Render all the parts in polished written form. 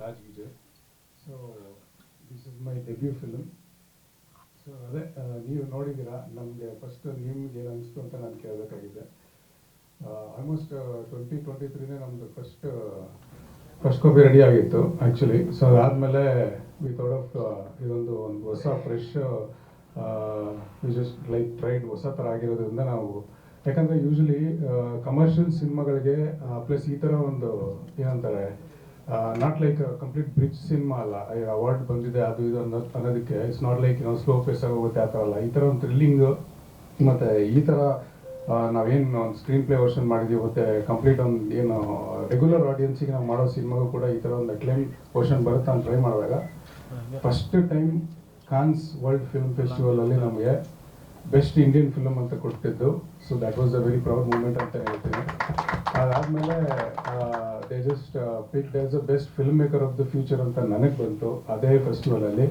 Raj Vijay. So this is my debut film. So ಅದೇ ನೀವು ನೋಡಿದ್ದೀರಾ, ನಮಗೆ ಫಸ್ಟ್ ನಿಮ್ಗೆ ಏನು ಅನಿಸ್ತು ಅಂತ ನಾನು ಕೇಳಬೇಕಾಗಿದೆ. ಆಲ್ಮೋಸ್ಟ್ 2023ನೇ ನಮ್ಮದು ಫಸ್ಟ್ ಕಾಪಿ ರೆಡಿ ಆಗಿತ್ತು ಆ್ಯಕ್ಚುಲಿ. ಸೊ ಅದಾದಮೇಲೆ ವಿ ಥಾಟ್ ಆಫ್ ಇದೊಂದು ಹೊಸ ಫ್ರೆಶ್ ಜಸ್ಟ್ ಲೈಕ್ ಟ್ರೈಡ್ ಹೊಸ ಥರ ಆಗಿರೋದ್ರಿಂದ ನಾವು, ಯಾಕಂದರೆ ಯೂಶ್ವಲಿ ಕಮರ್ಷಿಯಲ್ ಸಿನಿಮಾಗಳಿಗೆ ಪ್ಲಸ್ ಈ ಥರ ಒಂದು ಏನಂತಾರೆ not like complete bridge cinema ಅಲ್ಲ, ಅವಾರ್ಡ್ ಬಂದಿದೆ ಅದು ಇದು ಅನ್ನೋದಕ್ಕೆ it's not like slow pace ಆಗಿ ಹೋಗುತ್ತೆ ಆ ಥರ ಅಲ್ಲ. ಈ ಥರ ಒಂದು ಥ್ರಿಲ್ಲಿಂಗು ಮತ್ತು ಈ ಥರ ನಾವೇನು ಒಂದು ಸ್ಕ್ರೀನ್ ಪ್ಲೇ ವರ್ಷನ್ ಮಾಡಿದ್ದೀವಿ ಮತ್ತು ಕಂಪ್ಲೀಟ್ ಒಂದು ಏನು ರೆಗ್ಯುಲರ್ ಆಡಿಯನ್ಸಿಗೆ ನಾವು ಮಾಡೋ ಸಿನಿಮಾಗೂ ಕೂಡ ಈ ಥರ ಒಂದು ಅಕ್ಲೇಮ್ ವರ್ಷನ್ ಬರುತ್ತೆ ಅಂತ ಟ್ರೈ ಮಾಡಿದಾಗ first time Cannes world film ಫೆಸ್ಟಿವಲಲ್ಲಿ ನಮಗೆ ಬೆಸ್ಟ್ ಇಂಡಿಯನ್ ಫಿಲ್ಮ್ ಅಂತ ಕೊಟ್ಟಿದ್ದು. So that was a very proud moment ಅಂತ ಹೇಳ್ತೀನಿ. ಅದಾದಮೇಲೆ they just picked as a best filmmaker of the future ಅಂತ ನನಗೆ ಬಂತು ಅದೇ ಫೆಸ್ಟಿವಲಲ್ಲಿ.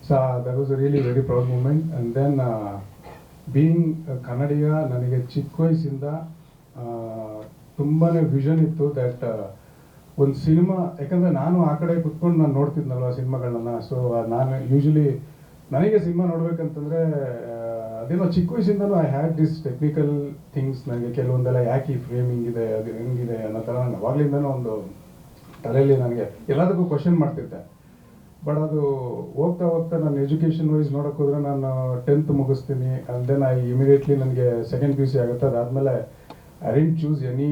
So that was a really very proud moment. And then being Kannadiga, ನನಗೆ ಚಿಕ್ಕ ವಯಸ್ಸಿಂದ ತುಂಬಾ ವಿಷನ್ ಇತ್ತು ದ್ಯಾಟ್ ಒಂದು ಸಿನಿಮಾ, ಯಾಕಂದರೆ ನಾನು ಆ ಕಡೆ ಕುತ್ಕೊಂಡು ನಾನು ನೋಡ್ತಿದ್ನಲ್ವ ಸಿನಿಮಾಗಳನ್ನ. ಸೊ ನಾನು ಯೂಶ್ವಲಿ ನನಗೆ ಸಿನಿಮಾ ನೋಡ್ಬೇಕಂತಂದರೆ ಅದೇನೋ ಚಿಕ್ಕ ವಯಸ್ಸಿಂದನೂ I had this technical things. ನನಗೆ ಕೆಲವೊಂದೆಲ್ಲ ಯಾಕೆ ಈ ಫ್ರೇಮಿಂಗ್ ಇದೆ, ಅದು ಹೆಂಗಿದೆ ಅನ್ನೋ ಥರ ನಾನು ಅವಾಗಲಿಂದನೂ ಒಂದು ತಲೆಯಲ್ಲಿ ನನಗೆ ಎಲ್ಲದಕ್ಕೂ ಕ್ವಶನ್ ಮಾಡ್ತಿದ್ದೆ. ಬಟ್ ಅದು ಹೋಗ್ತಾ ಹೋಗ್ತಾ ನಾನು ಎಜುಕೇಷನ್ ವೈಸ್ ನೋಡೋಕೆ ಹೋದರೆ ನಾನು 10th ಮುಗಿಸ್ತೀನಿ. ಆ್ಯಂಡ್ ದೆನ್ ಇಮಿಡಿಯೇಟ್ಲಿ ನನಗೆ ಸೆಕೆಂಡ್ PUC ಆಗುತ್ತೆ. ಅದಾದಮೇಲೆ I didn't choose any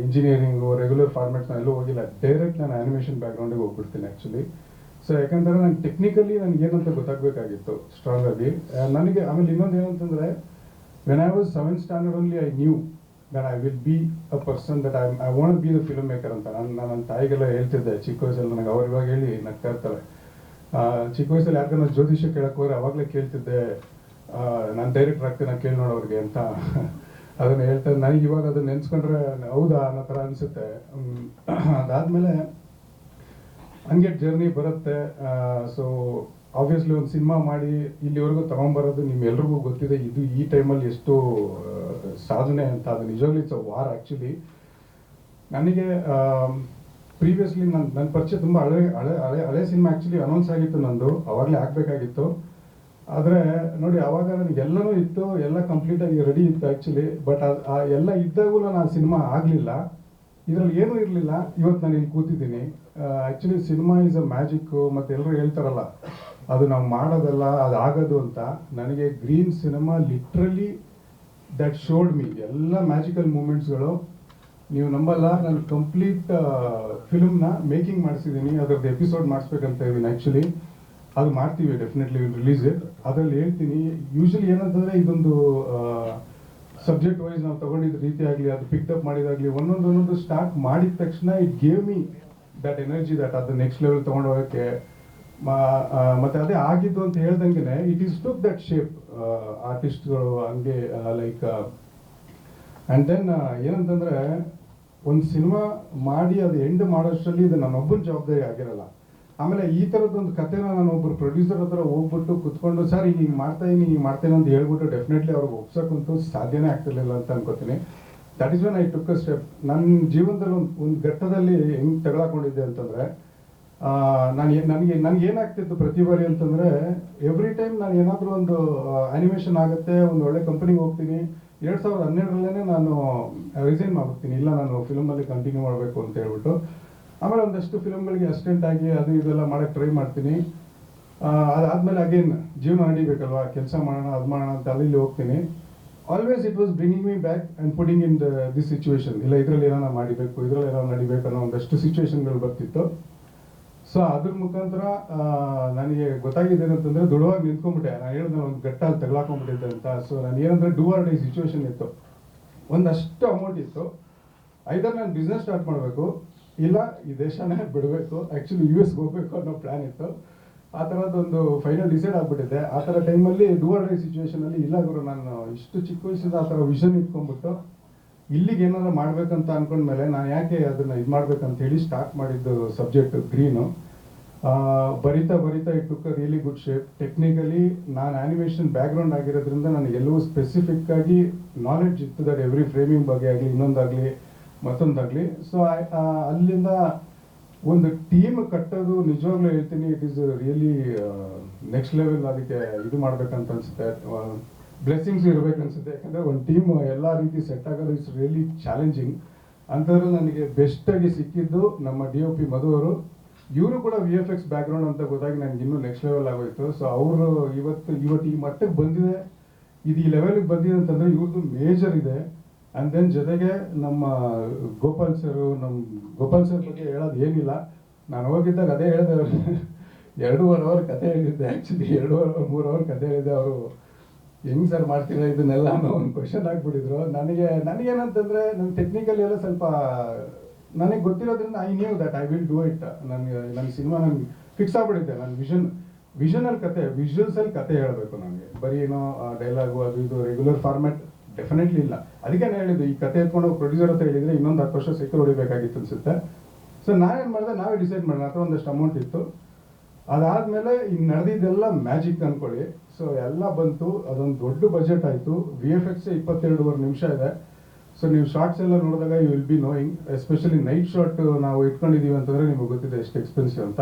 engineering regular format ನಾನು ಎಲ್ಲೂ ಹೋಗಿಲ್ಲ, ಡೈರೆಕ್ಟ್ ನಾನು ಆ್ಯನಿಮೇಷನ್ ಬ್ಯಾಕ್ಗ್ರೌಂಡಿಗೆ ಹೋಗ್ಬಿಡ್ತೀನಿ ಆ್ಯಕ್ಚುಲಿ. ಸೊ ಯಾಕಂದರೆ ನಂಗೆ ಟೆಕ್ನಿಕಲಿ ನನಗೆ ಏನಂತ ಗೊತ್ತಾಗಬೇಕಾಗಿತ್ತು ಸ್ಟ್ರಾಂಗ್ ಆಗಿ ನನಗೆ. ಆಮೇಲೆ ಇನ್ನೊಂದು ಏನಂತಂದರೆ when I was 7th standard only I knew that I will be a person that I want B the film maker ಅಂತ. ನಾನು ನನ್ನ ತಾಯಿಗೆಲ್ಲ ಹೇಳ್ತಿದ್ದೆ ಚಿಕ್ಕ ವಯಸ್ಸಲ್ಲಿ. ನನಗೆ ಅವ್ರು ಇವಾಗ ಹೇಳಿ ನಗ್ತಾ ಇರ್ತಾರೆ. ಚಿಕ್ಕ ವಯಸ್ಸಲ್ಲಿ ಯಾಕಂದ್ರೆ ಜ್ಯೋತಿಷ್ಯ ಕೇಳಕ್ಕೆ ಹೋದ್ರೆ ಅವಾಗಲೇ ಕೇಳ್ತಿದ್ದೆ, ನಾನು ಡೈರೆಕ್ಟರ್ ಆಗ್ತೀನಿ ಕೇಳಿ ನೋಡೋರಿಗೆ ಅಂತ ಅದನ್ನು ಹೇಳ್ತಾರೆ. ನನಗೆ ಇವಾಗ ಅದನ್ನು ನೆನೆಸ್ಕೊಂಡ್ರೆ ಹೌದಾ ಅನ್ನೋ ಥರ ಅನಿಸುತ್ತೆ. ಅದಾದಮೇಲೆ ಹಂಗೆ ಜರ್ನಿ ಬರುತ್ತೆ. ಸೊ ಆಬ್ವಿಯಸ್ಲಿ ಒಂದು ಸಿನಿಮಾ ಮಾಡಿ ಇಲ್ಲಿವರೆಗೂ ತೊಗೊಂಬರೋದು ನಿಮ್ಮೆಲ್ರಿಗೂ ಗೊತ್ತಿದೆ. ಇದು ಈ ಟೈಮಲ್ಲಿ ಎಷ್ಟು ಸಾಧನೆ ಅಂತ. ಅದು ನಿಜವಾಗ್ಲೂ ಇಟ್ಸ್ ಅ ವಾರ್ ಆ್ಯಕ್ಚುಲಿ. ನನಗೆ ಪ್ರೀವಿಯಸ್ಲಿ ನನ್ನ ಪರಿಚಯ ತುಂಬ ಹಳೆ ಸಿನಿಮಾ ಆ್ಯಕ್ಚುಲಿ ಅನೌನ್ಸ್ ಆಗಿತ್ತು ನಂದು, ಅವಾಗಲೇ ಆಗಬೇಕಾಗಿತ್ತು. ಆದರೆ ನೋಡಿ ಆವಾಗ ನನಗೆಲ್ಲನೂ ಇತ್ತು, ಎಲ್ಲ ಕಂಪ್ಲೀಟಾಗಿ ರೆಡಿ ಇತ್ತು ಆ್ಯಕ್ಚುಲಿ. ಬಟ್ ಎಲ್ಲ ಇದ್ದಾಗೂ ನಾನು ಆ ಸಿನಿಮಾ ಆಗಲಿಲ್ಲ. ಇದರಲ್ಲಿ ಏನೂ ಇರಲಿಲ್ಲ. ಇವತ್ತು ನಾನು ಇಲ್ಲಿ ಕೂತಿದ್ದೀನಿ. Actually cinema is a magic. ಮತ್ತು ಎಲ್ಲರೂ ಹೇಳ್ತಾರಲ್ಲ ಅದು ನಾವು ಮಾಡೋದಲ್ಲ ಅದು ಆಗೋದು ಅಂತ. ನನಗೆ green cinema literally that showed me ಎಲ್ಲ ಮ್ಯಾಜಿಕಲ್ ಮೂಮೆಂಟ್ಸ್ಗಳು. ನೀವು ನಂಬಲ್ಲ, ನಾನು ಕಂಪ್ಲೀಟ್ ಫಿಲ್ಮ್ನ ಮೇಕಿಂಗ್ ಮಾಡಿಸಿದ್ದೀನಿ. ಅದರದ್ದು ಎಪಿಸೋಡ್ ಮಾಡಿಸ್ಬೇಕಂತ ಇದ್ದೀನಿ ಆ್ಯಕ್ಚುಲಿ. ಅದು ಮಾಡ್ತೀವಿ, ಡೆಫಿನೆಟ್ಲಿ ವಿಲ್ ರಿಲೀಸ್ ಇಟ್. ಅದರಲ್ಲಿ ಹೇಳ್ತೀನಿ. ಯೂಶ್ವಲಿ ಏನಂತಂದರೆ ಇದೊಂದು ಸಬ್ಜೆಕ್ಟ್ ವೈಸ್ ನಾವು ತೊಗೊಂಡಿದ್ದ ರೀತಿ ಆಗಲಿ, ಅದು ಪಿಕ್ಅಪ್ ಮಾಡಿದಾಗಲಿ, ಒಂದೊಂದು ಸ್ಟಾರ್ಟ್ ಮಾಡಿದ ತಕ್ಷಣ it gave me that energy that ಅದು ನೆಕ್ಸ್ಟ್ ಲೆವೆಲ್ ತೊಗೊಂಡು ಹೋಗೋಕ್ಕೆ. ಮತ್ತು ಅದೇ ಆಗಿದ್ದು ಅಂತ ಹೇಳ್ದಂಗೆ it is took that shape ಆರ್ಟಿಸ್ಟ್ಗಳು ಹಂಗೆ ಲೈಕ್. ಆ್ಯಂಡ್ ದೆನ್ ಏನಂತಂದರೆ ಒಂದು ಸಿನಿಮಾ ಮಾಡಿ ಅದು ಎಂಡ್ ಮಾಡೋಷ್ಟರಲ್ಲಿ ಇದು ನನ್ನೊಬ್ಬನ ಜವಾಬ್ದಾರಿ ಆಗಿರಲ್ಲ. ಆಮೇಲೆ ಈ ಥರದ್ದೊಂದು ಕಥೆನ ನಾನು ಒಬ್ಬರು ಪ್ರೊಡ್ಯೂಸರ್ ಹತ್ರ ಹೋಗ್ಬಿಟ್ಟು ಕುತ್ಕೊಂಡು ಸರ್ ಹಿಂಗೆ ಮಾಡ್ತಾಯಿನಿ ಅಂತ ಹೇಳ್ಬಿಟ್ಟು ಡೆಫಿನೆಟ್ಲಿ ಅವ್ರಿಗೆ ಒಪ್ಸೋಕ್ಕಂತೂ ಸಾಧ್ಯನೇ ಆಗ್ತಿರ್ಲಿಲ್ಲ ಅಂತ ಅನ್ಕೋತೀನಿ. That is when I took a step. ನನ್ನ ಜೀವನದಲ್ಲಿ ಒಂದು ಘಟ್ಟದಲ್ಲಿ ಹೆಂಗೆ ತಗೊಳಕೊಂಡಿದ್ದೆ ಅಂತಂದರೆ ನನಗೆ ಏನಾಗ್ತಿತ್ತು ಪ್ರತಿ ಬಾರಿ ಅಂತಂದರೆ ಎವ್ರಿ ಟೈಮ್ ನಾನು ಏನಾದರೂ ಒಂದು ಆ್ಯನಿಮೇಷನ್ ಆಗುತ್ತೆ, ಒಂದು ಒಳ್ಳೆ ಕಂಪನಿಗೆ ಹೋಗ್ತೀನಿ. 2012ರಲ್ಲೇ ನಾನು ರಿಸೈನ್ ಮಾಡ್ಬಿಡ್ತೀನಿ, ಇಲ್ಲ ನಾನು ಫಿಲ್ಮಲ್ಲಿ ಕಂಟಿನ್ಯೂ ಮಾಡಬೇಕು ಅಂತ ಹೇಳ್ಬಿಟ್ಟು. ಆಮೇಲೆ ಒಂದಷ್ಟು ಫಿಲ್ಮ್ಗಳಿಗೆ ಅಸಿಸ್ಟೆಂಟ್ ಆಗಿ ಅದು ಇದೆಲ್ಲ ಮಾಡೋಕ್ಕೆ ಟ್ರೈ ಮಾಡ್ತೀನಿ. ಅದಾದಮೇಲೆ ಅಗೇನ್ ಜೀವನ ನಡಿಬೇಕಲ್ವ, ಕೆಲಸ ಮಾಡೋಣ ಅದು ಮಾಡೋಣ ಅಂತ ಅಲ್ಲಿ ಹೋಗ್ತೀನಿ. Always it was bringing me back and putting in this situation. ಇಲ್ಲ ಇದರಲ್ಲಿ ಏನೋ ಮಾಡಿಬೇಕು, ಇದರಲ್ಲಿ ಏನೋ ನಡಿಬೇಕು ಅನ್ನೋ ಒಂದಷ್ಟು ಸಿಚುವೇಶನ್ಗಳು ಬರ್ತಿತ್ತು. ಸೊ ಅದ್ರ ಮುಖಾಂತರ ನನಗೆ ಗೊತ್ತಾಗಿದೆ ಅಂತಂದರೆ ದೃಢವಾಗಿ ನಿಂತ್ಕೊಂಡ್ಬಿಟ್ಟೆ. ನಾನು ಹೇಳಿದ್ರೆ ಒಂದು ಗಟ್ಟಲ್ಲಿ ತಗಲಾಕೊಂಡ್ಬಿಟ್ಟಿದ್ದೆ ಅಂತ. ಸೊ ನಾನು ಏನಂದರೆ ಡೂ ಆರ್ ಡೈ ಸಿಚುವೇಶನ್ ಇತ್ತು. ಒಂದಷ್ಟು ಅಮೌಂಟ್ ಇತ್ತು. ಐದರ್ ನಾನು ಬಿಸ್ನೆಸ್ ಸ್ಟಾರ್ಟ್ ಮಾಡಬೇಕು, ಇಲ್ಲ ಈ ದೇಶನೇ ಬಿಡಬೇಕು, ಆ್ಯಕ್ಚುಲಿ US ಹೋಗಬೇಕು ಅನ್ನೋ ಪ್ಲ್ಯಾನ್ ಇತ್ತು. ಆ ಥರದ್ದೊಂದು ಫೈನಲ್ ಡಿಸೈಡ್ ಆಗಿಬಿಟ್ಟಿದ್ದೆ. ಆ ಥರ ಟೈಮಲ್ಲಿ ಡೂ ಆರ್ ಡೈ ಸಿಚುವೇಶನಲ್ಲಿ ಇಲ್ಲ ಗುರು, ನಾನು ಇಷ್ಟು ಚಿಕ್ಕ ವಯಸ್ಸಿಂದ ಆ ಥರ ವಿಷನ್ ಇಟ್ಕೊಂಡ್ಬಿಟ್ಟು ಇಲ್ಲಿಗೆ ಏನಾದ್ರು ಮಾಡಬೇಕಂತ ಅಂದ್ಕೊಂಡ್ಮೇಲೆ ನಾನು ಯಾಕೆ ಅದನ್ನು ಇದು ಮಾಡಬೇಕಂತ ಹೇಳಿ ಸ್ಟಾರ್ಟ್ ಮಾಡಿದ್ದು ಸಬ್ಜೆಕ್ಟ್ ಗ್ರೀನು. ಬರಿತಾ it took a really good shape. Technically ನಾನು ಆ್ಯನಿಮೇಷನ್ ಬ್ಯಾಕ್ಗ್ರೌಂಡ್ ಆಗಿರೋದ್ರಿಂದ ನನಗೆ ಎಲ್ಲವೂ ಸ್ಪೆಸಿಫಿಕ್ಕಾಗಿ ನಾಲೆಡ್ಜ್ ಇತ್ತು ದಟ್ ಎವ್ರಿ ಫ್ರೇಮಿಂಗ್ ಬಗ್ಗೆ ಆಗಲಿ, ಇನ್ನೊಂದಾಗಲಿ ಮತ್ತೊಂದಾಗಲಿ. ಸೊ ಅಲ್ಲಿಂದ ಒಂದು ಟೀಮ್ ಕಟ್ಟೋದು ನಿಜವಾಗ್ಲೂ ಹೇಳ್ತೀನಿ, it is really next level. ಅದಕ್ಕೆ ಇದು ಮಾಡ್ಬೇಕಂತ ಅನ್ಸುತ್ತೆ, ಬ್ಲೆಸ್ಸಿಂಗ್ಸ್ ಇರ್ಬೇಕನ್ಸುತ್ತೆ. ಯಾಕಂದರೆ ಒಂದು ಟೀಮ್ ಎಲ್ಲ ರೀತಿ ಸೆಟ್ ಆಗೋದು ಇಟ್ಸ್ ರಿಯಲಿ ಚಾಲೆಂಜಿಂಗ್. ಅಂಥದ್ರಲ್ಲಿ ನನಗೆ ಬೆಸ್ಟಾಗಿ ಸಿಕ್ಕಿದ್ದು ನಮ್ಮ DOP ಮಧು ಅವರು. ಇವರು ಕೂಡ VFX ಬ್ಯಾಕ್ಗ್ರೌಂಡ್ ಅಂತ ಗೊತ್ತಾಗಿ ನನಗೆ ಇನ್ನೂ ನೆಕ್ಸ್ಟ್ ಲೆವೆಲ್ ಆಗೋಯ್ತು. ಸೊ ಅವರು ಇವತ್ತು ಈ ಮಟ್ಟಕ್ಕೆ ಬಂದಿದೆ, ಇದು ಈ ಲೆವೆಲ್ಗೆ ಬಂದಿದೆ ಅಂತಂದರೆ ಇವ್ರದ್ದು ಮೇಜರ್ ಇದೆ. ಆ್ಯಂಡ್ ದೆನ್ ಜೊತೆಗೆ ನಮ್ಮ ಗೋಪಾಲ್ ಸರ್ ಬಗ್ಗೆ ಹೇಳೋದು ಏನಿಲ್ಲ. ನಾನು ಹೋಗಿದ್ದಾಗ ಅದೇ ಹೇಳಿದೆ, ಅವರು 2.5 ಅವರ್ ಕತೆ ಹೇಳಿದ್ದೆ. ಆ್ಯಕ್ಚುಲಿ 2.5 3 ಅವರ್ ಕತೆ ಹೇಳಿದ್ದೆ. ಅವರು ಹೆಂಗೆ ಸರ್ ಮಾಡ್ತೀರಾ ಇದನ್ನೆಲ್ಲ ಅನ್ನೋ ಒಂದು ಕ್ವಶನ್ ಆಗಿಬಿಟ್ಟಿದ್ರು. ನನಗೇನಂತಂದರೆ ನನ್ನ ಟೆಕ್ನಿಕಲ್ ಎಲ್ಲ ಸ್ವಲ್ಪ ನನಗೆ ಗೊತ್ತಿರೋದ್ರಿಂದ I knew that I will do it. ನನ್ನ ಸಿನಿಮಾ ನನಗೆ ಫಿಕ್ಸ್ ಆಗಿಬಿಟ್ಟಿದ್ದೆ. ನನ್ನ ವಿಷನಲ್ಲಿ ಕತೆ, ವಿಜುವಲ್ಸಲ್ಲಿ ಕತೆ ಹೇಳಬೇಕು ನನಗೆ. ಬರೀ ಏನೋ ಡೈಲಾಗು ಅದು ಇದು ರೆಗ್ಯುಲರ್ ಫಾರ್ಮ್ಯಾಟ್ ಡೆಫಿನೆಟ್ಲಿ ಇಲ್ಲ. ಅದಕ್ಕೆ ನಾನು ಹೇಳಿದ್ದು, ಈ ಕತೆ ಎತ್ಕೊಂಡು ಪ್ರೊಡ್ಯೂಸರ್ ಹತ್ರ ಹೇಳಿದರೆ ಇನ್ನೊಂದು 10 ವರ್ಷ ಸೈಕಲ್ ಹೊಡಿಬೇಕಾಗಿತ್ತು ಅನಿಸುತ್ತೆ. ಸೊ ನಾವೇನು ಮಾಡಿದೆ, ನಾವೇ ಡಿಸೈಡ್ ಮಾಡೋಣ. ಹತ್ರ ಒಂದಷ್ಟು ಅಮೌಂಟ್ ಇತ್ತು. ಅದಾದಮೇಲೆ ಇನ್ನು ನಡೆದಿದ್ದೆಲ್ಲ ಮ್ಯಾಜಿಕ್ ಅಂದ್ಕೊಳ್ಳಿ. ಸೊ ಎಲ್ಲ ಬಂತು, ಅದೊಂದು ದೊಡ್ಡ ಬಜೆಟ್ ಆಯಿತು. VFX 22.5 ನಿಮಿಷ ಇದೆ. ಸೊ ನೀವು ಶಾರ್ಟ್ಸ್ ಎಲ್ಲ ನೋಡಿದಾಗ you will be knowing, especially night shot ನಾವು ಇಟ್ಕೊಂಡಿದ್ದೀವಿ ಅಂತಂದರೆ ನಿಮಗೆ ಗೊತ್ತಿದೆ ಎಷ್ಟು ಎಕ್ಸ್ಪೆನ್ಸಿವ್ ಅಂತ.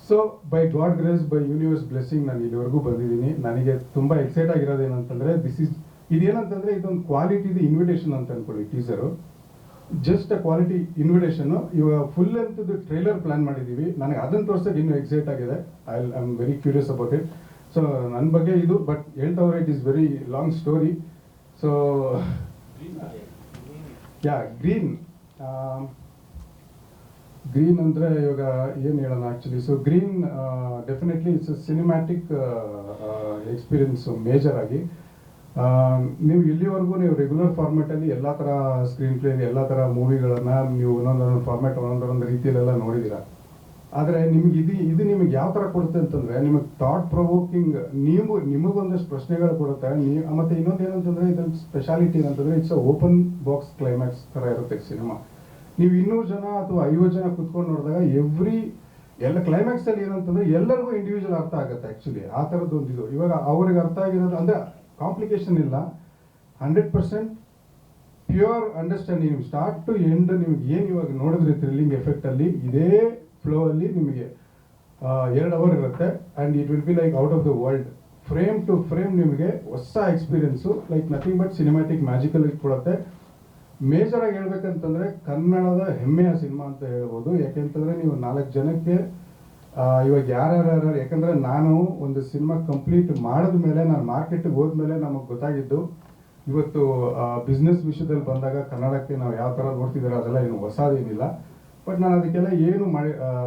So by God grace, by universe blessing ನಾನು ಇಲ್ಲಿವರೆಗೂ ಬಂದಿದ್ದೀನಿ. ನನಗೆ ತುಂಬ ಎಕ್ಸೈಟ್ ಆಗಿರೋದು ಏನಂತಂದರೆ, ಇದೇನಂತಂದರೆ ಇದೊಂದು ಕ್ವಾಲಿಟಿದು ಇನ್ವಿಟೇಷನ್ ಅಂತ ಅಂದ್ಕೊಳ್ಳಿ. Teaser just a quality invitation. ಇವಾಗ ಫುಲ್ ಲೆಂತ್ದು ಟ್ರೈಲರ್ ಪ್ಲಾನ್ ಮಾಡಿದ್ದೀವಿ. ನನಗೆ ಅದನ್ನು ತೋರ್ಸೋಕೆ ಇನ್ನೂ ಎಕ್ಸೈಟ್ ಆಗಿದೆ. I am very curious about it. So ನನ್ನ ಬಗ್ಗೆ ಇದು, ಬಟ್ ಹೇಳ್ತಾ ಹೋದ್ರೆ it is very long story. So yeah, green ಅಂದರೆ ಇವಾಗ ಏನು ಹೇಳೋಣ actually. So green definitely it's cinematic experience major ಆಗಿ. ನೀವು ಇಲ್ಲಿವರೆಗೂ ನೀವು ರೆಗ್ಯುಲರ್ ಫಾರ್ಮ್ಯಾಟಲ್ಲಿ ಎಲ್ಲ ಥರ ಸ್ಕ್ರೀನ್ ಪ್ಲೇಲಿ ಎಲ್ಲ ಥರ ಮೂವಿಗಳನ್ನು ನೀವು ಒಂದೊಂದೊಂದು ಫಾರ್ಮ್ಯಾಟ್ ಒಂದೊಂದೊಂದು ರೀತಿಯಲ್ಲೆಲ್ಲ ನೋಡಿದ್ದೀರ. ಆದರೆ ನಿಮಗೆ ಇದು ನಿಮಗೆ ಯಾವ ಥರ ಕೊಡುತ್ತೆ ಅಂತಂದರೆ, ನಿಮಗೆ ಥಾಟ್ ಪ್ರೊವೋಕಿಂಗ್, ನಿಮಗೊಂದಷ್ಟು ಪ್ರಶ್ನೆಗಳು ಕೊಡುತ್ತೆ. ಮತ್ತು ಇನ್ನೊಂದು ಏನಂತಂದರೆ, ಇದೊಂದು ಸ್ಪೆಷಾಲಿಟಿ ಏನಂತಂದರೆ, it's a open box climax ಥರ ಇರುತ್ತೆ ಸಿನಿಮಾ. ನೀವು 200 ಜನ ಅಥವಾ 50 ಜನ ಕುತ್ಕೊಂಡು ನೋಡಿದಾಗ ಎಲ್ಲ ಕ್ಲೈಮ್ಯಾಕ್ಸಲ್ಲಿ ಏನಂತಂದರೆ ಎಲ್ಲರಿಗೂ ಇಂಡಿವಿಜುವಲ್ ಅರ್ಥ ಆಗುತ್ತೆ ಆ್ಯಕ್ಚುಲಿ. ಆ ಥರದ್ದೊಂದಿದು ಇವಾಗ ಅವ್ರಿಗೆ ಅರ್ಥ ಆಗಿರೋದು ಅಂದರೆ ಕಾಂಪ್ಲಿಕೇಶನ್ ಇಲ್ಲ, 100% pure understanding. Start to end ನಿಮ್ಗೆ ಏನು ಇವಾಗ ನೋಡಿದ್ರಿ ಥ್ರಿಲ್ಲಿಂಗ್ ಎಫೆಕ್ಟಲ್ಲಿ, ಇದೇ ಫ್ಲೋ ಅಲ್ಲಿ ನಿಮಗೆ 2 ಅವರ್ ಇರುತ್ತೆ. And it will be like out of the world. Frame to frame ನಿಮಗೆ ಹೊಸ experience, like nothing but cinematic magical ಕೊಡುತ್ತೆ. ಮೇಜರಾಗಿ ಹೇಳ್ಬೇಕಂತಂದರೆ ಕನ್ನಡದ ಹೆಮ್ಮೆಯ ಸಿನಿಮಾ ಅಂತ ಹೇಳ್ಬೋದು. ಯಾಕೆಂತಂದರೆ ನೀವು 4 ಜನಕ್ಕೆ ಇವಾಗ ಯಾರ್ಯಾರು, ಯಾಕಂದರೆ ನಾನು ಒಂದು ಸಿನಿಮಾ ಕಂಪ್ಲೀಟ್ ಮಾಡಿದ ಮೇಲೆ, ನಾನು ಮಾರ್ಕೆಟಿಗೆ ಹೋದ್ಮೇಲೆ ನಮಗೆ ಗೊತ್ತಾಗಿದ್ದು, ಇವತ್ತು ಬಿಸ್ನೆಸ್ ವಿಷಯದಲ್ಲಿ ಬಂದಾಗ ಕನ್ನಡಕ್ಕೆ ನಾವು ಯಾವ ಥರ ನೋಡ್ತಿದ್ದಾರೆ ಅದೆಲ್ಲ ಏನು ಹೊಸದೇನಿಲ್ಲ. ಬಟ್ ನಾನು ಅದಕ್ಕೆಲ್ಲ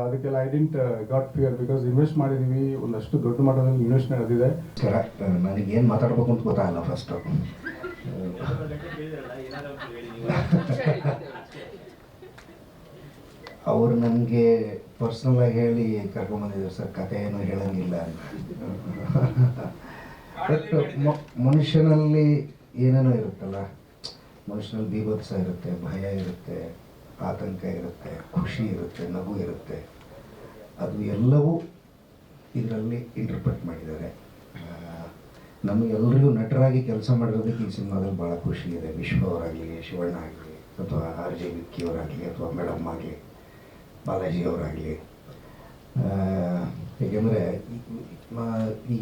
ಅದಕ್ಕೆಲ್ಲ I didn't got fear, because invest ಮಾಡಿದ್ದೀವಿ, ಒಂದಷ್ಟು ದೊಡ್ಡ ಮಟ್ಟದಲ್ಲಿ ಇನ್ವೆಸ್ಟ್ ನಡೆದಿದೆ. ನನಗೇನು ಮಾತಾಡ್ಬೇಕು ಅಂತ ಗೊತ್ತಾಗಲ್ಲ ಫಸ್ಟು. ಅವರು ನನಗೆ ಪರ್ಸ್ನಲಾಗಿ ಹೇಳಿ ಕರ್ಕೊಂಬಂದಿದ್ರು, ಸರ್ ಕತೆ ಏನು ಹೇಳಂಗಿಲ್ಲ ಅಂತ. ಬಟ್ ಮನುಷ್ಯನಲ್ಲಿ ಏನೇನೋ ಇರುತ್ತಲ್ಲ, ಮನುಷ್ಯನಲ್ಲಿ ಬೀಭತ್ಸ ಇರುತ್ತೆ, ಭಯ ಇರುತ್ತೆ, ಆತಂಕ ಇರುತ್ತೆ, ಖುಷಿ ಇರುತ್ತೆ, ನಗು ಇರುತ್ತೆ. ಅದು ಎಲ್ಲವೂ ಇದರಲ್ಲಿ ಇಂಟರ್ಪ್ರೆಟ್ ಮಾಡಿದ್ದಾರೆ. ನಮಗೆಲ್ಲರಿಗೂ ನಟರಾಗಿ ಕೆಲಸ ಮಾಡಿರೋದಕ್ಕೆ ಈ ಸಿನಿಮಾದಲ್ಲಿ ಭಾಳ ಖುಷಿ ಇದೆ. ವಿಶ್ವ ಅವರಾಗಲಿ, ಶಿವಣ್ಣ ಆಗಲಿ, ಅಥವಾ RJ ವಿಕ್ಕಿ ಅವರಾಗಲಿ, ಅಥವಾ ಮೇಡಮ್ ಆಗಲಿ, ಬಾಲಾಜಿ ಅವರಾಗಲಿ. ಏಕೆಂದರೆ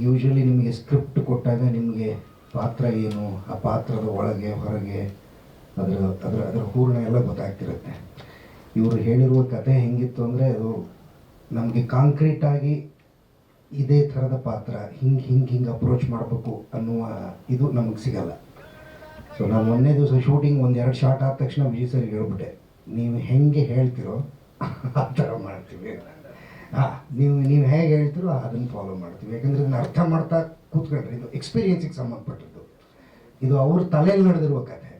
ಯೂಶ್ವಲಿ ನಿಮಗೆ ಸ್ಕ್ರಿಪ್ಟ್ ಕೊಟ್ಟಾಗ ನಿಮಗೆ ಪಾತ್ರ ಏನು, ಆ ಪಾತ್ರದ ಒಳಗೆ ಹೊರಗೆ ಅದರ ಹೂರ್ಣ ಎಲ್ಲ ಗೊತ್ತಾಗ್ತಿರುತ್ತೆ. ಇವರು ಹೇಳಿರುವ ಕತೆ ಹೆಂಗಿತ್ತು ಅಂದರೆ, ಅದು ನಮಗೆ ಕಾಂಕ್ರೀಟಾಗಿ ಇದೇ ಥರದ ಪಾತ್ರ ಹಿಂಗೆ ಅಪ್ರೋಚ್ ಮಾಡಬೇಕು ಅನ್ನುವ ಇದು ನಮಗೆ ಸಿಗಲ್ಲ. ಸೊ ನಾನು ಮೊನ್ನೆ ದಿವಸ ಶೂಟಿಂಗ್ 1-2 ಶಾರ್ಟ್ ಆದ ತಕ್ಷಣ ವಿಜಯ್ ಸರ್ಗೆ ಹೇಳ್ಬಿಟ್ಟೆ, ನೀವು ಹೆಂಗೆ ಹೇಳ್ತಿರೋ ಆ ಥರ ಮಾಡ್ತೀವಿ. ನೀವು ಹೇಗೆ ಹೇಳ್ತಿರೋ ಅದನ್ನು ಫಾಲೋ ಮಾಡ್ತೀವಿ. ಯಾಕಂದರೆ ಇದನ್ನು ಅರ್ಥ ಮಾಡ್ತಾ ಕೂತ್ಕೊಂಡ್ರೆ ಇದು ಎಕ್ಸ್ಪೀರಿಯನ್ಸಿಗೆ ಸಂಬಂಧಪಟ್ಟದ್ದು. ಇದು ಅವ್ರ ತಲೆಯಲ್ಲಿ ನಡೆದಿರುವ ಕಥೆ.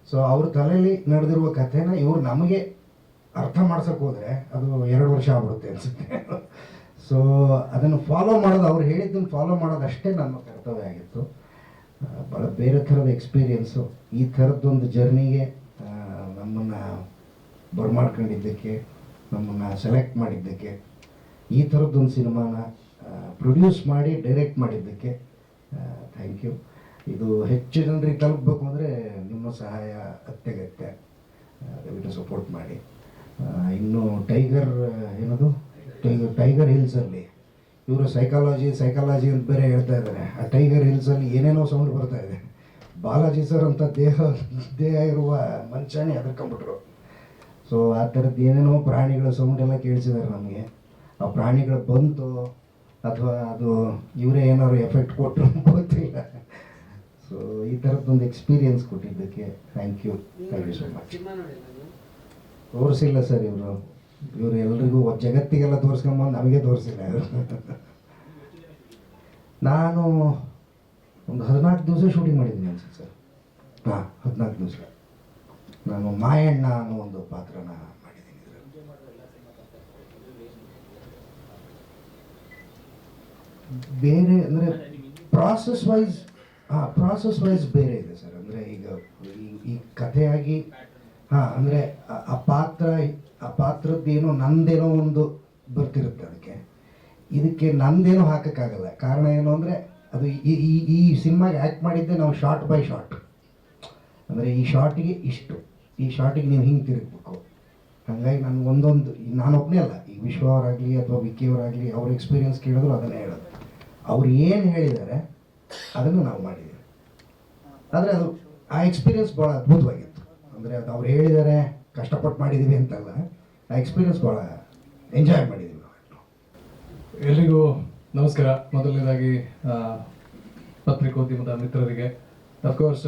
ಸೊ ಅವ್ರ ತಲೆಯಲ್ಲಿ ನಡೆದಿರುವ ಕಥೆನ ಇವರು ನಮಗೆ ಅರ್ಥ ಮಾಡ್ಸೋಕೆ ಹೋದರೆ ಅದು 2 ವರ್ಷ ಆಗ್ಬಿಡುತ್ತೆ ಅನಿಸುತ್ತೆ. ಸೊ ಅದನ್ನು ಫಾಲೋ ಮಾಡೋದು, ಅವ್ರು ಹೇಳಿದ್ದನ್ನು ಫಾಲೋ ಮಾಡೋದಷ್ಟೇ ನನ್ನ ಕರ್ತವ್ಯ ಆಗಿತ್ತು. ಭಾಳ ಬೇರೆ ಥರದ ಎಕ್ಸ್ಪೀರಿಯೆನ್ಸು. ಈ ಥರದ್ದೊಂದು ಜರ್ನಿಗೆ ನಮ್ಮನ್ನು ಬರ್ಮಾಡ್ಕೊಂಡಿದ್ದಕ್ಕೆ, ನಮ್ಮನ್ನು ಸೆಲೆಕ್ಟ್ ಮಾಡಿದ್ದಕ್ಕೆ, ಈ ಥರದ್ದೊಂದು ಸಿನಿಮಾನ ಪ್ರೊಡ್ಯೂಸ್ ಮಾಡಿ ಡೈರೆಕ್ಟ್ ಮಾಡಿದ್ದಕ್ಕೆ ಥ್ಯಾಂಕ್ ಯು. ಇದು ಹೆಚ್ಚು ಜನರಿಗೆ ತಲುಪಬೇಕು ಅಂದರೆ ನಿಮ್ಮ ಸಹಾಯ ಅತ್ಯಗತ್ಯ. ದಯವಿಟ್ಟು ಸಪೋರ್ಟ್ ಮಾಡಿ. ಇನ್ನು ಟೈಗರ್ ಏನದು ಟೈಗರ್ ಹಿಲ್ಸಲ್ಲಿ ಇವರು ಸೈಕಾಲಜಿ ಅಂತ ಬೇರೆ ಹೇಳ್ತಾ ಇದ್ದಾರೆ. ಆ ಟೈಗರ್ ಹಿಲ್ಸಲ್ಲಿ ಏನೇನೋ ಸೌಂಡ್ ಬರ್ತಾ ಇದೆ. ಬಾಲಾಜಿ ಸರ್ ಅಂತ ದೇಹ ಇರುವ ಮನುಷ್ಯನೇ ಹೆದರ್ಕೊಂಡ್ಬಿಟ್ರು. ಸೊ ಆ ಥರದ್ದು ಏನೇನೋ ಪ್ರಾಣಿಗಳ ಸೌಂಡ್ ಎಲ್ಲ ಕೇಳಿಸಿದ್ದಾರೆ ನಮಗೆ. ಆ ಪ್ರಾಣಿಗಳು ಬಂತು ಅಥವಾ ಅದು ಇವರೇ ಏನಾದ್ರು ಎಫೆಕ್ಟ್ ಕೊಟ್ಟರು ಗೊತ್ತಿಲ್ಲ. ಸೊ ಈ ಥರದ್ದೊಂದು ಎಕ್ಸ್ಪೀರಿಯನ್ಸ್ ಕೊಟ್ಟಿದ್ದಕ್ಕೆ ಥ್ಯಾಂಕ್ ಯು ಸೊ ಮಚ್. ತೋರಿಸಿಲ್ಲ ಸರ್ ಇವರು ಎಲ್ರಿಗೂ ಜಗತ್ತಿಗೆಲ್ಲ ತೋರಿಸ್ಕೊಂಬಂದು ನಮಗೆ ತೋರಿಸಿಲ್ಲ ಇವರು. ನಾನು ಒಂದು 14 ದಿವಸ ಶೂಟಿಂಗ್ ಮಾಡಿದ್ದೀನಿ ಅನ್ಸುತ್ತೆ ಸರ್. ಹಾಂ, 14 ದಿವಸ ನಾನು ಮಾಯಣ್ಣ ಅನ್ನೋ ಒಂದು ಪಾತ್ರನ ಮಾಡಿದ್ದೀನಿ ಇದರಲ್ಲಿ. ಬೇರೆ ಅಂದರೆ ಪ್ರಾಸೆಸ್ ವೈಸ್ ಬೇರೆ ಇದೆ ಸರ್. ಅಂದರೆ ಈಗ ಈ ಕಥೆಯಾಗಿ ಅಂದರೆ ಆ ಪಾತ್ರದ್ದೇನೋ ನಂದೇನೋ ಒಂದು ಬರ್ತಿರುತ್ತೆ ಅದಕ್ಕೆ. ಇದಕ್ಕೆ ನಂದೇನೋ ಹಾಕೋಕ್ಕಾಗಲ್ಲ. ಕಾರಣ ಏನು ಅಂದರೆ ಅದು ಈ ಸಿನಿಮಾಗೆ ಆ್ಯಕ್ಟ್ ಮಾಡಿದ್ದೆ ನಾವು ಶಾರ್ಟ್ ಬೈ ಶಾರ್ಟ್. ಅಂದರೆ ಈ ಶಾರ್ಟಿಗೆ ಇಷ್ಟು, ಈ ಶಾರ್ಟಿಗೆ ನೀವು ಹಿಂಗೆ ತಿರುಗಬೇಕು. ಹಾಗಾಗಿ ನಾನು ನಾನೊಬ್ಬನೇ ಅಲ್ಲ, ಈ ವಿಶ್ವ ಅವರಾಗಲಿ ಅಥವಾ ವಿಕ್ಕಿ ಅವರಾಗಲಿ ಅವ್ರ ಎಕ್ಸ್ಪೀರಿಯನ್ಸ್ ಕೇಳಿದ್ರು ಅದನ್ನೇ ಹೇಳೋದು. ಅವ್ರು ಏನು ಹೇಳಿದ್ದಾರೆ ಅದನ್ನು ನಾವು ಮಾಡಿದ್ದೀವಿ. ಆದರೆ ಅದು ಆ ಎಕ್ಸ್ಪೀರಿಯನ್ಸ್ ಭಾಳ ಅದ್ಭುತವಾಗಿತ್ತು. ಅಂದರೆ ಅದು ಅವ್ರು ಹೇಳಿದ್ದಾರೆ ಕಷ್ಟಪಟ್ಟು ಮಾಡಿದ್ದೀವಿ ಅಂತಲ್ಲ, ಆ ಎಕ್ಸ್ಪೀರಿಯನ್ಸ್ ಭಾಳ ಎಂಜಾಯ್ ಮಾಡಿದ್ದೀವಿ ನಾವು. ಎಲ್ರಿಗೂ ನಮಸ್ಕಾರ. ಮೊದಲನೇದಾಗಿ ಪತ್ರಿಕೋದ್ಯಮದ ಮಿತ್ರರಿಗೆ ಅಫ್ಕೋರ್ಸ್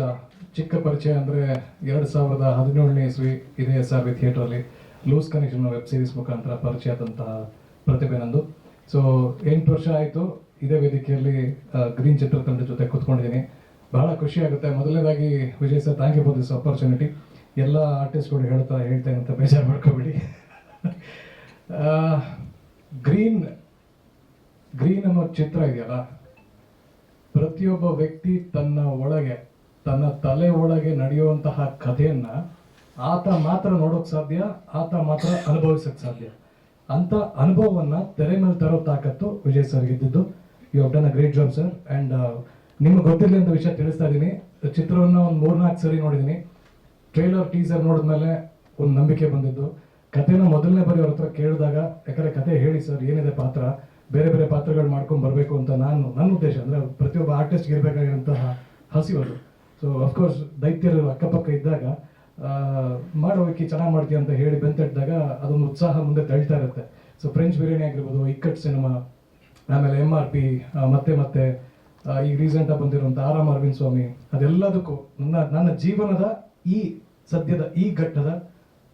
ಚಿಕ್ಕ ಪರಿಚಯ ಅಂದರೆ 2017ನೇ ಇಸ್ವಿ ಇದೇ SRV ಥಿಯೇಟ್ರಲ್ಲಿ ಲೂಸ್ ಕನೆಕ್ಷನ್ ವೆಬ್ ಸೀರೀಸ್ ಮುಖಾಂತರ ಪರಿಚಯ ಆದಂತಹ ಪ್ರತಿಭೆ ನಂದು. ಸೊ 8 ವರ್ಷ ಆಯಿತು ಇದೇ ವೇದಿಕೆಯಲ್ಲಿ ಗ್ರೀನ್ ಚಿತ್ರತಂಡ ಜೊತೆ ಕೂತ್ಕೊಂಡಿದ್ದೀನಿ. ಬಹಳ ಖುಷಿ ಆಗುತ್ತೆ. ಮೊದಲನೇದಾಗಿ Vijay sir, thank you for this opportunity. ಎಲ್ಲ ಆರ್ಟಿಸ್ಟ್ಗಳು ಹೇಳ್ತೇನೆ ಅಂತ ಬೇಜಾರು ಮಾಡ್ಕೋಬೇಡಿ. ಗ್ರೀನ್ ಅನ್ನೋ ಚಿತ್ರ ಇದೆಯಲ್ಲ, ಪ್ರತಿಯೊಬ್ಬ ವ್ಯಕ್ತಿ ತನ್ನ ತಲೆ ಒಳಗೆ ನಡೆಯುವಂತಹ ಕಥೆಯನ್ನ ಆತ ಮಾತ್ರ ನೋಡೋಕ್ ಸಾಧ್ಯ, ಆತ ಮಾತ್ರ ಅನುಭವಿಸಕ್ ಸಾಧ್ಯ. ಅಂತ ಅನುಭವವನ್ನ ತೆರೆ ಮೇಲೆ ತರೋ ತಾಕತ್ತು ವಿಜಯ್ ಸರ್ಗೆ ಇದ್ದಿದ್ದು. You have done a great job sir. And ನಿಮ್ಗೆ ಗೊತ್ತಿರಲಿ ಅಂತ ವಿಷಯ ತಿಳಿಸ್ತಾ ಇದ್ದೀನಿ. ಚಿತ್ರವನ್ನ ಒಂದು 3-4 ಸರಿ ನೋಡಿದ್ದೀನಿ. ಟ್ರೈಲರ್ ಟೀಸರ್ ನೋಡಿದ್ಮೇಲೆ ಒಂದು ನಂಬಿಕೆ ಬಂದಿದ್ದು. ಕಥೆನ ಮೊದಲನೇ ಬಾರಿ ಅವ್ರ ಹತ್ರ ಕೇಳಿದಾಗ, ಯಾಕಂದ್ರೆ ಕತೆ ಹೇಳಿ ಸರ್ ಏನಿದೆ ಪಾತ್ರ, ಬೇರೆ ಬೇರೆ ಪಾತ್ರಗಳು ಮಾಡ್ಕೊಂಡು ಬರಬೇಕು ಅಂತ ನನ್ನ ಉದ್ದೇಶ. ಅಂದರೆ ಪ್ರತಿಯೊಬ್ಬ ಆರ್ಟಿಸ್ಟ್ಗೆ ಇರಬೇಕಾಗಿರುವಂತಹ ಹಸಿವು ಅದು. ಸೊ ಅಫ್ಕೋರ್ಸ್ ದೈತ್ಯರು ಅಕ್ಕಪಕ್ಕ ಇದ್ದಾಗ ಮಾಡೋಕೆ ಚೆನ್ನಾಗಿ ಮಾಡ್ತೀಯ ಅಂತ ಹೇಳಿ ಬೆಂತಟ್ಟಿದಾಗ ಅದೊಂದು ಉತ್ಸಾಹ ಮುಂದೆ ತಳ್ತಾ ಇರುತ್ತೆ. ಸೊ ಫ್ರೆಂಚ್ ಬಿರಿಯಾನಿ ಆಗಿರ್ಬೋದು, ಇಕ್ಕಟ್ ಸಿನಿಮಾ, ಆಮೇಲೆ MRP, ಮತ್ತೆ ಈಗ ರೀಸೆಂಟಾಗಿ ಬಂದಿರುವಂಥ ಆರಾಮ್ ಅರವಿಂದ್ ಸ್ವಾಮಿ, ಅದೆಲ್ಲದಕ್ಕೂ ನನ್ನ ಜೀವನದ ಸದ್ಯದ ಈ ಘಟ್ಟದ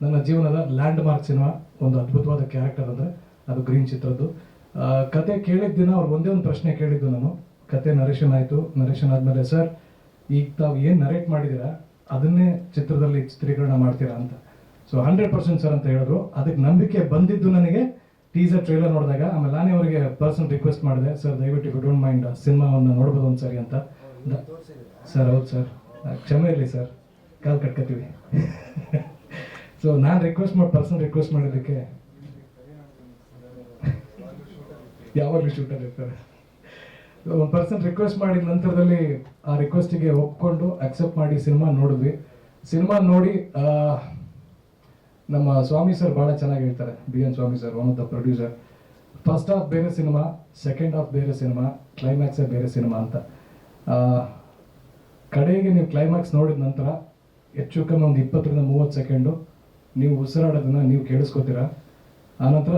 ನನ್ನ ಜೀವನದ ಲ್ಯಾಂಡ್ ಮಾರ್ಕ್ ಸಿನಿಮಾ, ಒಂದು ಅದ್ಭುತವಾದ ಕ್ಯಾರೆಕ್ಟರ್ ಅಂದರೆ ಅದು ಗ್ರೀನ್ ಚಿತ್ರದ್ದು. ಕತೆ ಕೇಳಿದ ದಿನ ಅವ್ರು ಒಂದೇ ಒಂದು ಪ್ರಶ್ನೆ ಕೇಳಿದ್ದು ನಾನು. ಕತೆ ನರೇಷನ್ ಆಯಿತು. ನರೇಷನ್ ಆದಮೇಲೆ ಸರ್ ಈಗ ತಾವು ಏನು ನರೇಟ್ ಮಾಡಿದ್ದೀರಾ ಅದನ್ನೇ ಚಿತ್ರದಲ್ಲಿ ಚಿತ್ರೀಕರಣ ಮಾಡ್ತೀರಾ ಅಂತ. ಸೊ 100% ಸರ್ ಅಂತ ಹೇಳಿದ್ರು. ಅದಕ್ಕೆ ನಂಬಿಕೆ ಬಂದಿದ್ದು ನನಗೆ ಟೀಸರ್ ಟ್ರೈಲರ್ ನೋಡಿದಾಗ. ಆಮೇಲೆ ನಾನೇ ಅವರಿಗೆ ಪರ್ಸನಲ್ ರಿಕ್ವೆಸ್ಟ್ ಮಾಡಿದೆ, ಸರ್ ದಯವಿಟ್ಟು ಇಫ್ ಯು ಡೋಂಟ್ ಮೈಂಡ್ ಸಿನಿಮಾವನ್ನು ನೋಡ್ಬೋದು ಒಂದು ಸರಿ ಅಂತ. ಸರ್ ಹೌದು ಸರ್, ಕ್ಷಮೆ ಇರಲಿ ಸರ್, ಕಾಲ್ ಕಟ್ಕೋತೀವಿ. ಸೊ ನಾನು ಪರ್ಸನಲ್ ರಿಕ್ವೆಸ್ಟ್ ಮಾಡಿದ್ದಕ್ಕೆ ಯಾವಾಗಲೂ ಶೂಟರ್ ಇರ್ತಾರೆ. ಒಂದು ಪರ್ಸನ್ ರಿಕ್ವೆಸ್ಟ್ ಮಾಡಿದ ನಂತರದಲ್ಲಿ ಆ ರಿಕ್ವೆಸ್ಟಿಗೆ ಒಪ್ಕೊಂಡು ಅಕ್ಸೆಪ್ಟ್ ಮಾಡಿ ಸಿನಿಮಾ ನೋಡಿದ್ವಿ. ಸಿನಿಮಾ ನೋಡಿ ನಮ್ಮ ಸ್ವಾಮಿ ಸರ್ ಭಾಳ ಚೆನ್ನಾಗಿ ಹೇಳ್ತಾರೆ, BN Swamy sir, one of the producer. First half ಬೇರೆ ಸಿನಿಮಾ, ಸೆಕೆಂಡ್ ಹಾಫ್ ಬೇರೆ ಸಿನಿಮಾ, ಕ್ಲೈಮ್ಯಾಕ್ಸೇ ಬೇರೆ ಸಿನಿಮಾ ಅಂತ. ಕಡೆಗೆ ನೀವು ಕ್ಲೈಮ್ಯಾಕ್ಸ್ ನೋಡಿದ ನಂತರ ಹೆಚ್ಚು ಕಮ್ಮಿ ಒಂದು 20-30 ಸೆಕೆಂಡು ನೀವು ಉಸಿರಾಡೋದನ್ನ ನೀವು ಕೇಳಿಸ್ಕೊತೀರಾ. ಆನಂತರ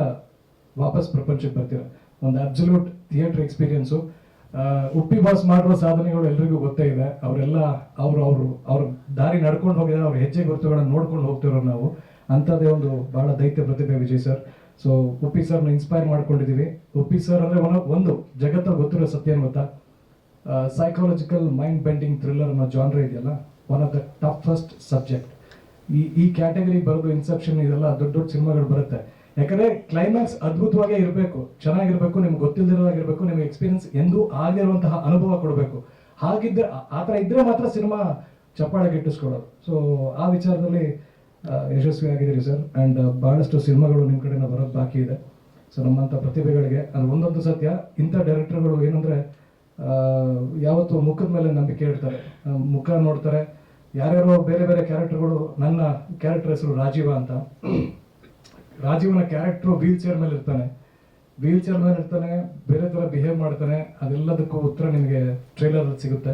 ವಾಪಸ್ ಪ್ರಪಂಚಕ್ಕೆ ಬರ್ತೀರಾ. ಒಂದು absolute theatre experience. Uppi boss ಮಾಡುವ ಸಾಧನೆಗಳು ಎಲ್ರಿಗೂ ಗೊತ್ತೇ ಇದೆ. ಅವರೆಲ್ಲ ಅವ್ರ ದಾರಿ ನಡ್ಕೊಂಡು ಹೋಗಿದ್ದಾರೆ, ಅವ್ರ ಹೆಜ್ಜೆ ಗುರುತುಗಳನ್ನು ನೋಡ್ಕೊಂಡು ಹೋಗ್ತಿರೋರು ನಾವು. ಅಂಥದ್ದೇ ಒಂದು ಬಹಳ ದೈತ್ಯ ಪ್ರತಿಭೆ ವಿಜಯ್ ಸರ್. ಸೊ ಉಪ್ಪಿ ಸರ್ನ ಇನ್ಸ್ಪೈರ್ ಮಾಡ್ಕೊಂಡಿದ್ದೀವಿ. ಉಪ್ಪಿ ಸರ್ ಅಂದರೆ ಒಂದು ಜಗತ್ತ ಗೊತ್ತಿರೋ ಸತ್ಯ ಏನು ಗೊತ್ತಾ, ಸೈಕಾಲಜಿಕಲ್ ಮೈಂಡ್ ಬೆಂಡಿಂಗ್ ಥ್ರಿಲ್ಲರ್ ಅನ್ನೋ ಜಾನ್ರ ಇದೆಯಲ್ಲ, one of the toughest subject. ಈ ಕ್ಯಾಟಗರಿ ಬರೋದು ಇನ್ಸೆಪ್ಷನ್, ಇದೆಲ್ಲ ದೊಡ್ಡ ಸಿನಿಮಾಗಳು ಬರುತ್ತೆ. ಯಾಕಂದ್ರೆ ಕ್ಲೈಮ್ಯಾಕ್ಸ್ ಅದ್ಭುತವಾಗೇ ಇರಬೇಕು, ಚೆನ್ನಾಗಿರ್ಬೇಕು, ನಿಮ್ಗೆ ಗೊತ್ತಿಲ್ಲದಿರೋದಾಗಿರ್ಬೇಕು, ನಿಮ್ಗೆ ಎಕ್ಸ್ಪೀರಿಯನ್ಸ್ ಎಂದೂ ಆಗಿರುವಂತಹ ಅನುಭವ ಕೊಡಬೇಕು. ಹಾಗಿದ್ರೆ ಆ ಥರ ಇದ್ರೆ ಮಾತ್ರ ಸಿನಿಮಾ ಚಪ್ಪಾಳೆಗೆ ಇಟ್ಟಿಸ್ಕೊಳ್ಳೋದು. ಸೊ ಆ ವಿಚಾರದಲ್ಲಿ ಯಶಸ್ವಿ ಆಗಿದ್ದೀರಿ ಸರ್. ಆ್ಯಂಡ್ ಬಹಳಷ್ಟು ಸಿನಿಮಾಗಳು ನಿಮ್ಮ ಕಡೆಯಿಂದ ಬರೋದು ಬಾಕಿ ಇದೆ. ಸೊ ನಮ್ಮಂಥ ಪ್ರತಿಭೆಗಳಿಗೆ ಅದು ಒಂದೊಂದು ಸತ್ಯ. ಇಂಥ ಡೈರೆಕ್ಟರ್ಗಳು ಏನಂದರೆ ಯಾವತ್ತೂ ಮುಖದ ಮೇಲೆ ನಂಬಿಕೆ ಇಡ್ತಾರೆ, ಮುಖ ನೋಡ್ತಾರೆ. ಯಾರ್ಯಾರೋ ಬೇರೆ ಬೇರೆ ಕ್ಯಾರೆಕ್ಟರ್ಗಳು, ನನ್ನ ಕ್ಯಾರೆಕ್ಟರ್ ಹೆಸರು ರಾಜೀವ ಅಂತ, ರಾಜೀವ್ನ ಕ್ಯಾರೆಕ್ಟ್ರು ವೀಲ್ ಚೇರ್ ಮೇಲೆ ಇರ್ತಾನೆ, ಬೇರೆ ಥರ ಬಿಹೇವ್ ಮಾಡ್ತಾನೆ. ಅದೆಲ್ಲದಕ್ಕೂ ಉತ್ತರ ನಿಮಗೆ ಟ್ರೈಲರ್ ಸಿಗುತ್ತೆ.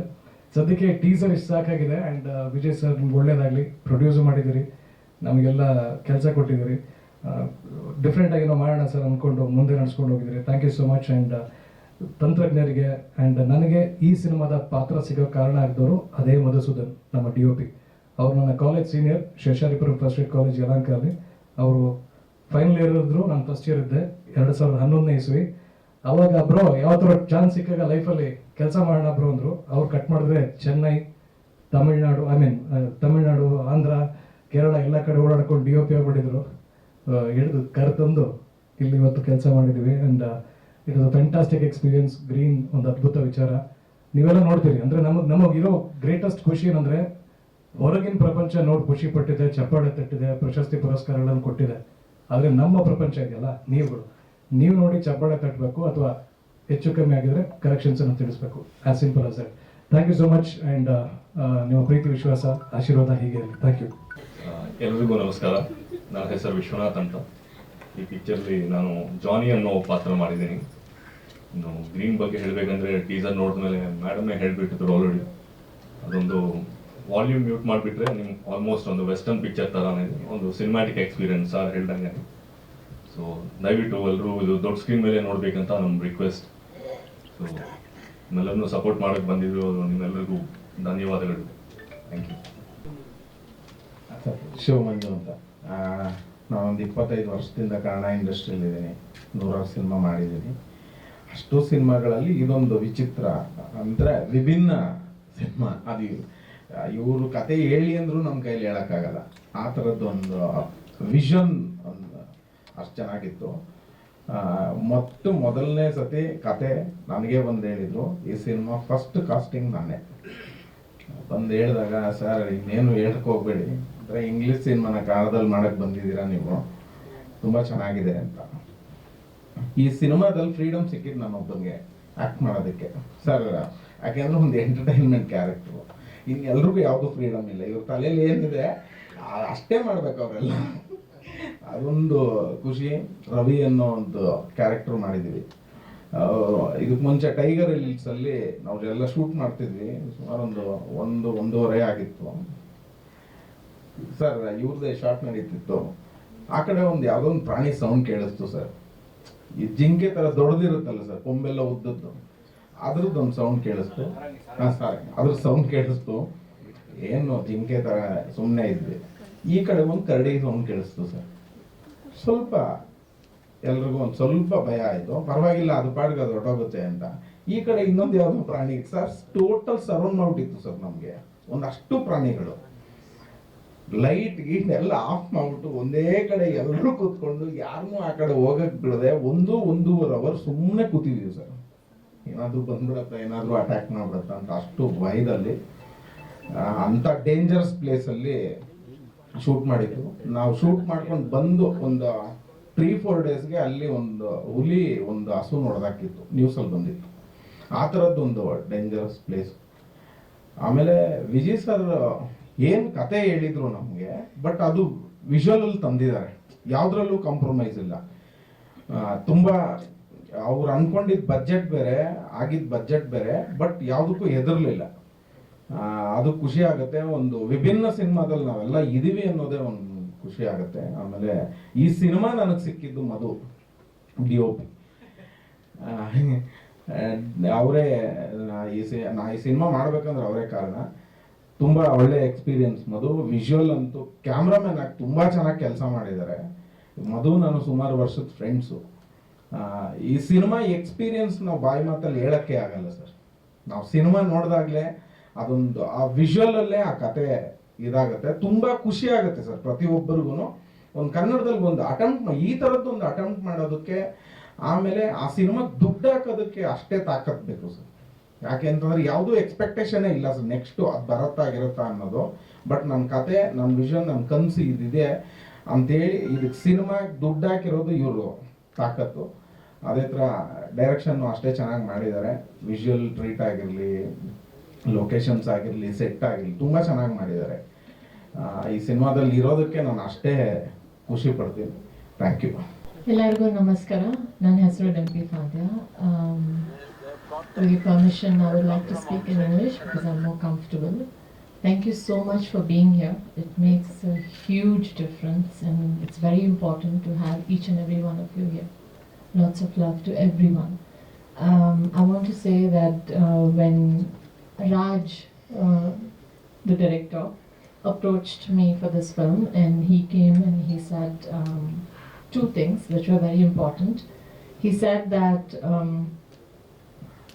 ಸದ್ಯಕ್ಕೆ ಟೀಸರ್ ಇಷ್ಟು ಸಾಕಾಗಿದೆ. ಆ್ಯಂಡ್ ವಿಜಯ್ ಸರ್ ನಿಮ್ಗೆ ಒಳ್ಳೇದಾಗಲಿ. ಪ್ರೊಡ್ಯೂಸ್ ಮಾಡಿದ್ದೀರಿ, ನಮಗೆಲ್ಲ ಕೆಲಸ ಕೊಟ್ಟಿದ್ದೀರಿ, ಡಿಫ್ರೆಂಟಾಗಿ ನಾವು ಮಾಡೋಣ ಸರ್ ಅಂದ್ಕೊಂಡು ಮುಂದೆ ನಡೆಸ್ಕೊಂಡು ಹೋಗಿದ್ದೀರಿ. Thank you so much. And ತಂತ್ರಜ್ಞರಿಗೆ ಆ್ಯಂಡ್ ನನಗೆ ಈ ಸಿನಿಮಾದ ಪಾತ್ರ ಸಿಗೋ ಕಾರಣ ಆಗಿದವರು ಅದೇ ಮಧುಸೂದನ್, ನಮ್ಮ DOP. ಅವರು ನನ್ನ college senior, Seshadripuram first aid college ಯಲಹಂಕಲ್ಲಿ. ಅವರು ಫೈನಲ್ ಇಯರ್ ಇದ್ರು, ನಾನು ಫಸ್ಟ್ ಇಯರ್ ಇದ್ದೆ 2011ನೇ ಇಸ್ವಿ. ಅವಾಗ ಬ್ರೋ ಯಾವ ಥರ ಚಾನ್ಸ್ ಸಿಕ್ಕಾಗ ಲೈಫಲ್ಲಿ ಕೆಲಸ ಮಾಡೋಣ ಬ್ರೋ ಅಂದರು. ಅವ್ರು ಕಟ್ ಮಾಡಿದ್ರೆ ಚೆನ್ನೈ, ತಮಿಳ್ನಾಡು, ತಮಿಳ್ನಾಡು, ಆಂಧ್ರ, ಕೇರಳ ಎಲ್ಲ ಕಡೆ ಓಡಾಡ್ಕೊಂಡು DOP ಆಗ್ಬಿಟ್ಟಿದ್ರು. ಹಿಡಿದು ಕರೆತಂದು ಇಲ್ಲಿ ಇವತ್ತು ಕೆಲಸ ಮಾಡಿದ್ದೀವಿ. And it is a fantastic experience. Green ಒಂದು ಅದ್ಭುತ ವಿಚಾರ, ನೀವೆಲ್ಲ ನೋಡ್ತೀರಿ. ಅಂದರೆ ನಮಗಿರೋ ಗ್ರೇಟೆಸ್ಟ್ ಖುಷಿ ಏನಂದರೆ ಹೊರಗಿನ ಪ್ರಪಂಚ ನೋಡಿ ಖುಷಿ ಪಟ್ಟಿದೆ, ಚಪ್ಪಾಳೆ ತಟ್ಟಿದೆ, ಪ್ರಶಸ್ತಿ ಪುರಸ್ಕಾರಗಳನ್ನು ಕೊಟ್ಟಿದೆ. ಆದರೆ ನಮ್ಮ ಪ್ರಪಂಚ ಇದೆಯಲ್ಲ, ನೀವು ನೋಡಿ ಚಪ್ಪಾಳೆ ತಟ್ಟಬೇಕು, ಅಥವಾ ಹೆಚ್ಚು ಕಮ್ಮಿ ಆಗಿದ್ರೆ ಕರೆಕ್ಷನ್ಸನ್ನು ತಿಳಿಸ್ಬೇಕು. As simple as that. Thank you so much. And ನಿಮ್ಮ ಪ್ರೀತಿ, ವಿಶ್ವಾಸ, ಆಶೀರ್ವಾದ ಹೀಗೆ ಇರಲಿ. Thank you. ಎಲ್ರಿಗೂ ನಮಸ್ಕಾರ. ನನ್ನ ಹೆಸರು ವಿಶ್ವನಾಥ್ ಅಂತ. ಈ ಪಿಕ್ಚರ್ಲಿ ನಾನು ಜಾನಿ ಅನ್ನೋ ಪಾತ್ರ ಮಾಡಿದ್ದೀನಿ. ಇನ್ನು ಗ್ರೀನ್ ಬಗ್ಗೆ ಹೇಳಬೇಕಂದ್ರೆ ಟೀಸರ್ ನೋಡಿದ್ಮೇಲೆ ಮೇಡಮ್ನೇ ಹೇಳಿಬಿಟ್ಟಿದ್ರು ಆಲ್ರೆಡಿ. ಅದೊಂದು ವಾಲ್ಯೂಮ್ ಮ್ಯೂಟ್ ಮಾಡಿಬಿಟ್ರೆ ನಿಮ್ಗೆ ಆಲ್ಮೋಸ್ಟ್ ಒಂದು ವೆಸ್ಟರ್ನ್ ಪಿಕ್ಚರ್ ಥರನೇ ಒಂದು ಸಿನಿಮ್ಯಾಟಿಕ್ ಎಕ್ಸ್ಪೀರಿಯನ್ಸ್ ಸರ್ ಹೇಳ್ದಂಗೆ. ಸೊ ದಯವಿಟ್ಟು ಎಲ್ಲರೂ ಇದು ದೊಡ್ಡ ಸ್ಕ್ರೀನ್ ಮೇಲೆ ನೋಡಬೇಕಂತ ನಮ್ಮ ರಿಕ್ವೆಸ್ಟ್. ಸೊ ನಿಮ್ಮೆಲ್ಲರನ್ನೂ ಸಪೋರ್ಟ್ ಮಾಡೋಕ್ಕೆ ಬಂದಿದ್ರು ನಿಮ್ಮೆಲ್ಲರಿಗೂ ಧನ್ಯವಾದಗಳು. Thank you. ಶಿವಮಂಜು ಅಂತ. ನಾನೊಂದು 25 ವರ್ಷದಿಂದ ಕನ್ನಡ ಇಂಡಸ್ಟ್ರಿಯಲ್ಲಿದ್ದೀನಿ. 100 ಸಿನಿಮಾ ಮಾಡಿದ್ದೀನಿ. ಅಷ್ಟು ಸಿನಿಮಾಗಳಲ್ಲಿ ಇದೊಂದು ವಿಚಿತ್ರ, ಅಂದರೆ ವಿಭಿನ್ನ ಸಿನಿಮಾ. ಅದು ಇವರು ಕತೆ ಹೇಳಿ ಅಂದರೂ ನಮ್ಮ ಕೈಲಿ ಹೇಳೋಕ್ಕಾಗಲ್ಲ. ಆ ಥರದ್ದೊಂದು ವಿಷನ್ ಒಂದು ಅಷ್ಟು ಚೆನ್ನಾಗಿತ್ತು. ಮೊದಲನೇ ಸತಿ ಕತೆ ನನಗೆ ಬಂದು ಹೇಳಿದರು. ಈ ಸಿನಿಮಾ ಫಸ್ಟ್ ಕಾಸ್ಟಿಂಗ್ ನಾನೇ ಬಂದು ಹೇಳಿದಾಗ, ಸರ್ ಇನ್ನೇನು ಹೇಳಕ್ಕೆ ಹೋಗ್ಬೇಡಿ, ಅಂದರೆ ಇಂಗ್ಲೀಷ್ ಸಿನಿಮಾನ ಕನ್ನಡದಲ್ಲಿ ಮಾಡೋಕ್ಕೆ ಬಂದಿದ್ದೀರಾ ನೀವು, ತುಂಬ ಚೆನ್ನಾಗಿದೆ ಅಂತ. ಈ ಸಿನಿಮಾದಲ್ಲಿ ಫ್ರೀಡಮ್ ಸಿಕ್ಕಿದ್ದು ನನ್ನೊಬ್ಬನಿಗೆ ಆ್ಯಕ್ಟ್ ಮಾಡೋದಕ್ಕೆ ಸರ್. ಯಾಕೆಂದ್ರೆ ಒಂದು ಎಂಟರ್ಟೈನ್ಮೆಂಟ್ ಕ್ಯಾರೆಕ್ಟ್ರು, ಇನ್ನು ಎಲ್ರಿಗೂ ಯಾವುದು ಫ್ರೀಡಮ್ ಇಲ್ಲ. ಇವ್ರ ತಲೆಯಲ್ಲಿ ಏನಿದೆ ಅಷ್ಟೇ ಮಾಡ್ಬೇಕು ಅವರೆಲ್ಲ. ಅದೊಂದು ಖುಷಿ. ರವಿ ಅನ್ನೋ ಒಂದು ಕ್ಯಾರೆಕ್ಟರ್ ಮಾಡಿದ್ದೀವಿ. ಇದಕ್ಕೆ ಮುಂಚೆ ಟೈಗರ್ ಹಿಲ್ಸಲ್ಲಿ ನಾವೆಲ್ಲ ಶೂಟ್ ಮಾಡ್ತಿದ್ವಿ. ಸುಮಾರು ಒಂದೂವರೆ ಆಗಿತ್ತು ಸರ್. ಇವ್ರದ್ದೇ ಶಾರ್ಟ್ ನಡೀತಿತ್ತು. ಆ ಕಡೆ ಒಂದು ಯಾವುದೋ ಒಂದು ಪ್ರಾಣಿ ಸೌಂಡ್ ಕೇಳಿಸ್ತು ಸರ್. ಈ ಜಿಂಕೆ ಥರ ದೊಡ್ಡದಿರುತ್ತಲ್ಲ ಸರ್, ಕೊಂಬೆಲ್ಲ ಉದ್ದದ್ದು, ಅದ್ರದ್ದೊಂದು ಸೌಂಡ್ ಕೇಳಿಸ್ತು. ಸರ್ ಅದ್ರ ಸೌಂಡ್ ಕೇಳಿಸ್ತು. ಏನು ಜಿಂಕೆ ಥರ ಸುಮ್ಮನೆ ಇದ್ವಿ. ಈ ಕಡೆ ಒಂದು ಕರಡಿ ಸೌಂಡ್ ಕೇಳಿಸ್ತು ಸರ್. ಸ್ವಲ್ಪ ಎಲ್ರಿಗೂ ಒಂದು ಸ್ವಲ್ಪ ಭಯ ಆಯಿತು. ಪರವಾಗಿಲ್ಲ, ಅದು ಪಾಡ್ಗೆ ಅದು ಹೊರಟೋಗುತ್ತೆ ಅಂತ. ಈ ಕಡೆ ಇನ್ನೊಂದು ಯಾವುದೋ ಪ್ರಾಣಿ ಸರ್, ಟೋಟಲ್ ಸರೌಂಡ್ ಮಾಡ್ಬಿಟ್ಟಿತ್ತು ಸರ್ ನಮಗೆ. ಒಂದಷ್ಟು ಪ್ರಾಣಿಗಳು ಲೈಟ್ ಗೀಟ್ ಎಲ್ಲ ಆಫ್ ಮಾಡ್ಬಿಟ್ಟು ಒಂದೇ ಕಡೆ ಎಲ್ಲರೂ ಕೂತ್ಕೊಂಡು ಯಾರನ್ನೂ ಆ ಕಡೆ ಹೋಗಕ್ಕೆ ಬಿಡದೆ 1-1.5 ಅವರ್ ಸುಮ್ಮನೆ ಕೂತಿದ್ದೀವಿ ಸರ್. ಏನಾದರೂ ಬಂದ್ಬಿಡತ್ತ, ಏನಾದರೂ ಅಟ್ಯಾಕ್ ಮಾಡ್ಬಿಡತ್ತ ಅಂತ ಅಷ್ಟು ಭಯದಲ್ಲಿ. ಅಂಥ ಡೇಂಜರಸ್ ಪ್ಲೇಸಲ್ಲಿ ಶೂಟ್ ಮಾಡಿದ್ದು. ನಾವು ಶೂಟ್ ಮಾಡ್ಕೊಂಡು ಬಂದು ಒಂದು 3-4 ಡೇಸ್ಗೆ ಅಲ್ಲಿ ಒಂದು ಹುಲಿ ಒಂದು ಹಸು ನೋಡೋದಾಕಿತ್ತು, ನ್ಯೂಸಲ್ಲಿ ಬಂದಿತ್ತು. ಆ ಥರದ್ದೊಂದು ಡೇಂಜರಸ್ ಪ್ಲೇಸ್. ಆಮೇಲೆ ವಿಜಯ್ ಸರ್ ಏನು ಕತೆ ಹೇಳಿದ್ರು ನಮಗೆ, ಬಟ್ ಅದು ವಿಜುವಲಲ್ಲಿ ತಂದಿದ್ದಾರೆ. ಯಾವುದ್ರಲ್ಲೂ ಕಾಂಪ್ರಮೈಸ್ ಇಲ್ಲ. ತುಂಬ ಅವ್ರು ಅನ್ಕೊಂಡಿದ್ದ ಬಜೆಟ್ ಬೇರೆ, ಆಗಿದ್ದ ಬಜೆಟ್ ಬೇರೆ, ಬಟ್ ಯಾವುದಕ್ಕೂ ಹೆದರ್ಲಿಲ್ಲ. ಅದು ಖುಷಿ ಆಗುತ್ತೆ. ಒಂದು ವಿಭಿನ್ನ ಸಿನಿಮಾದಲ್ಲಿ ನಾವೆಲ್ಲ ಇದೀವಿ ಅನ್ನೋದೇ ಒಂದು ಖುಷಿ ಆಗುತ್ತೆ. ಆಮೇಲೆ ಈ ಸಿನಿಮಾ ನನಗೆ ಸಿಕ್ಕಿದ್ದು ಮಧು DOP. ಅವರೇ ನಾ ಈ ಸಿನಿಮಾ ಮಾಡ್ಬೇಕಂದ್ರೆ ಅವರೇ ಕಾರಣ. ತುಂಬ ಒಳ್ಳೆ ಎಕ್ಸ್ಪೀರಿಯನ್ಸ್ ಮಧು. ವಿಜುವಲ್ ಅಂತೂ ಕ್ಯಾಮ್ರಾಮನ್ ಆಗಿ ತುಂಬ ಚೆನ್ನಾಗಿ ಕೆಲಸ ಮಾಡಿದ್ದಾರೆ. ಮಧು ನಾನು ಸುಮಾರು ವರ್ಷದ ಫ್ರೆಂಡ್ಸು. ಈ ಸಿನಿಮಾ ಎಕ್ಸ್ಪೀರಿಯನ್ಸ್ ನಾವು ಬಾಯಿ ಮಾತಲ್ಲಿ ಹೇಳೋಕ್ಕೆ ಆಗಲ್ಲ ಸರ್. ನಾವು ಸಿನಿಮಾ ನೋಡಿದಾಗಲೇ ಅದೊಂದು ಆ ವಿಜುವಲಲ್ಲೇ ಆ ಕತೆ ಇದಾಗುತ್ತೆ. ತುಂಬ ಖುಷಿ ಆಗುತ್ತೆ ಸರ್ ಪ್ರತಿಯೊಬ್ಬರಿಗೂ. ಒಂದು ಕನ್ನಡದಲ್ಲಿ ಒಂದು ಈ ಥರದ್ದೊಂದು ಅಟೆಂಪ್ಟ್ ಮಾಡೋದಕ್ಕೆ, ಆಮೇಲೆ ಆ ಸಿನಿಮಾಗೆ ದುಡ್ಡು ಹಾಕೋದಕ್ಕೆ ಅಷ್ಟೇ ತಾಕತ್ ಬೇಕು ಸರ್. ಯಾಕೆ ಅಂತಂದ್ರೆ ಯಾವುದೂ ಎಕ್ಸ್ಪೆಕ್ಟೇಷನೇ ಇಲ್ಲ ಸರ್ ನೆಕ್ಸ್ಟು ಅದು ಬರುತ್ತಾ ಅನ್ನೋದು. ಬಟ್ ನನ್ನ ಕತೆ, ನನ್ನ ವಿಷನ್, ನನ್ನ ಕನಸು ಇದಿದೆ ಅಂತೇಳಿ ಇದಕ್ಕೆ ಸಿನಿಮಾಗೆ ದುಡ್ಡು ಹಾಕಿರೋದು ಇವರು ತಾಕತ್ತು. ಅದೇ ಥರ ಡೈರೆಕ್ಷನ್ನು ಅಷ್ಟೇ ಚೆನ್ನಾಗಿ ಮಾಡಿದ್ದಾರೆ. ವಿಜುವಲ್ ಟ್ರೀಟ್ ಆಗಿರಲಿ, ಲೊಕೇಶನ್ಸ್ ಆಗಿರಲಿ, ಸೆಟ್ ಆಗಿರಲಿ, ತುಂಬ ಚೆನ್ನಾಗಿ ಮಾಡಿದ್ದಾರೆ. ಈ ಸಿನಿಮಾದಲ್ಲಿ ಇರೋದಕ್ಕೆ ನಾನು ಅಷ್ಟೇ ಖುಷಿ ಪಡ್ತೀನಿ. Thank you. ಎಲ್ಲರಿಗೂ ನಮಸ್ಕಾರ. ನನ್ನ ಹೆಸರು ಡೆಂಪಿ ಫಾದ್ಯ. With your permission, I would like to speak in English because I'm more comfortable. Thank you so much for being here. It makes a huge difference and it's very important to have each and every one of you here. Lots of love to everyone. I want to say that when Raj, the director, approached me for this film and he came and he said two things which were very important. He said that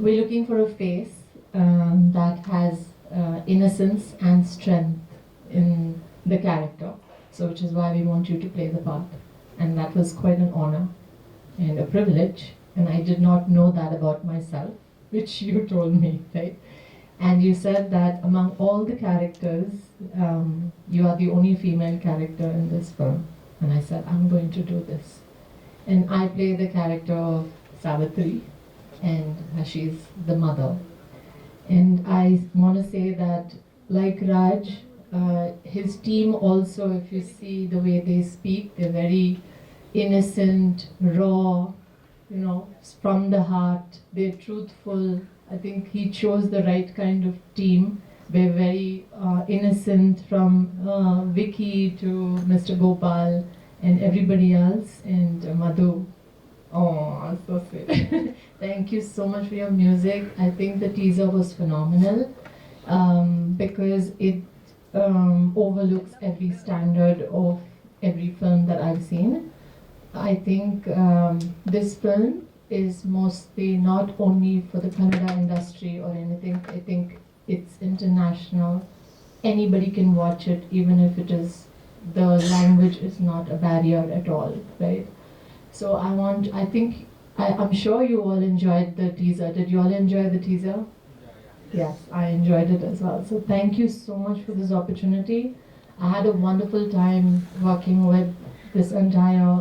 we're looking for a face that has innocence and strength in the character, so which is why we want you to play the part, and that was quite an honor and a privilege, and I did not know that about myself, which you told me, right? And you said that among all the characters, you are the only female character in this film, and I said I'm going to do this, and I play the character of Savitri, and she's the mother. And I want to say that, like Raj, his team also, if you see the way they speak, they're very innocent, raw, you know, from the heart. They're truthful. I think he chose the right kind of team. They're very innocent, from Vicky to Mr. Gopal and everybody else, and Madhu. Oh, so sweet. Thank you so much for your music. I think the teaser was phenomenal because it overlooks every standard of every film that I've seen. I think this film is mostly not only for the Kannada industry or anything. I think it's international. Anybody can watch it, even if it is, the language is not a barrier at all, right? So I'm sure you all enjoyed the teaser. Did you all enjoy the teaser? Yes, I enjoyed it as well. So thank you so much for this opportunity. I had a wonderful time working with this entire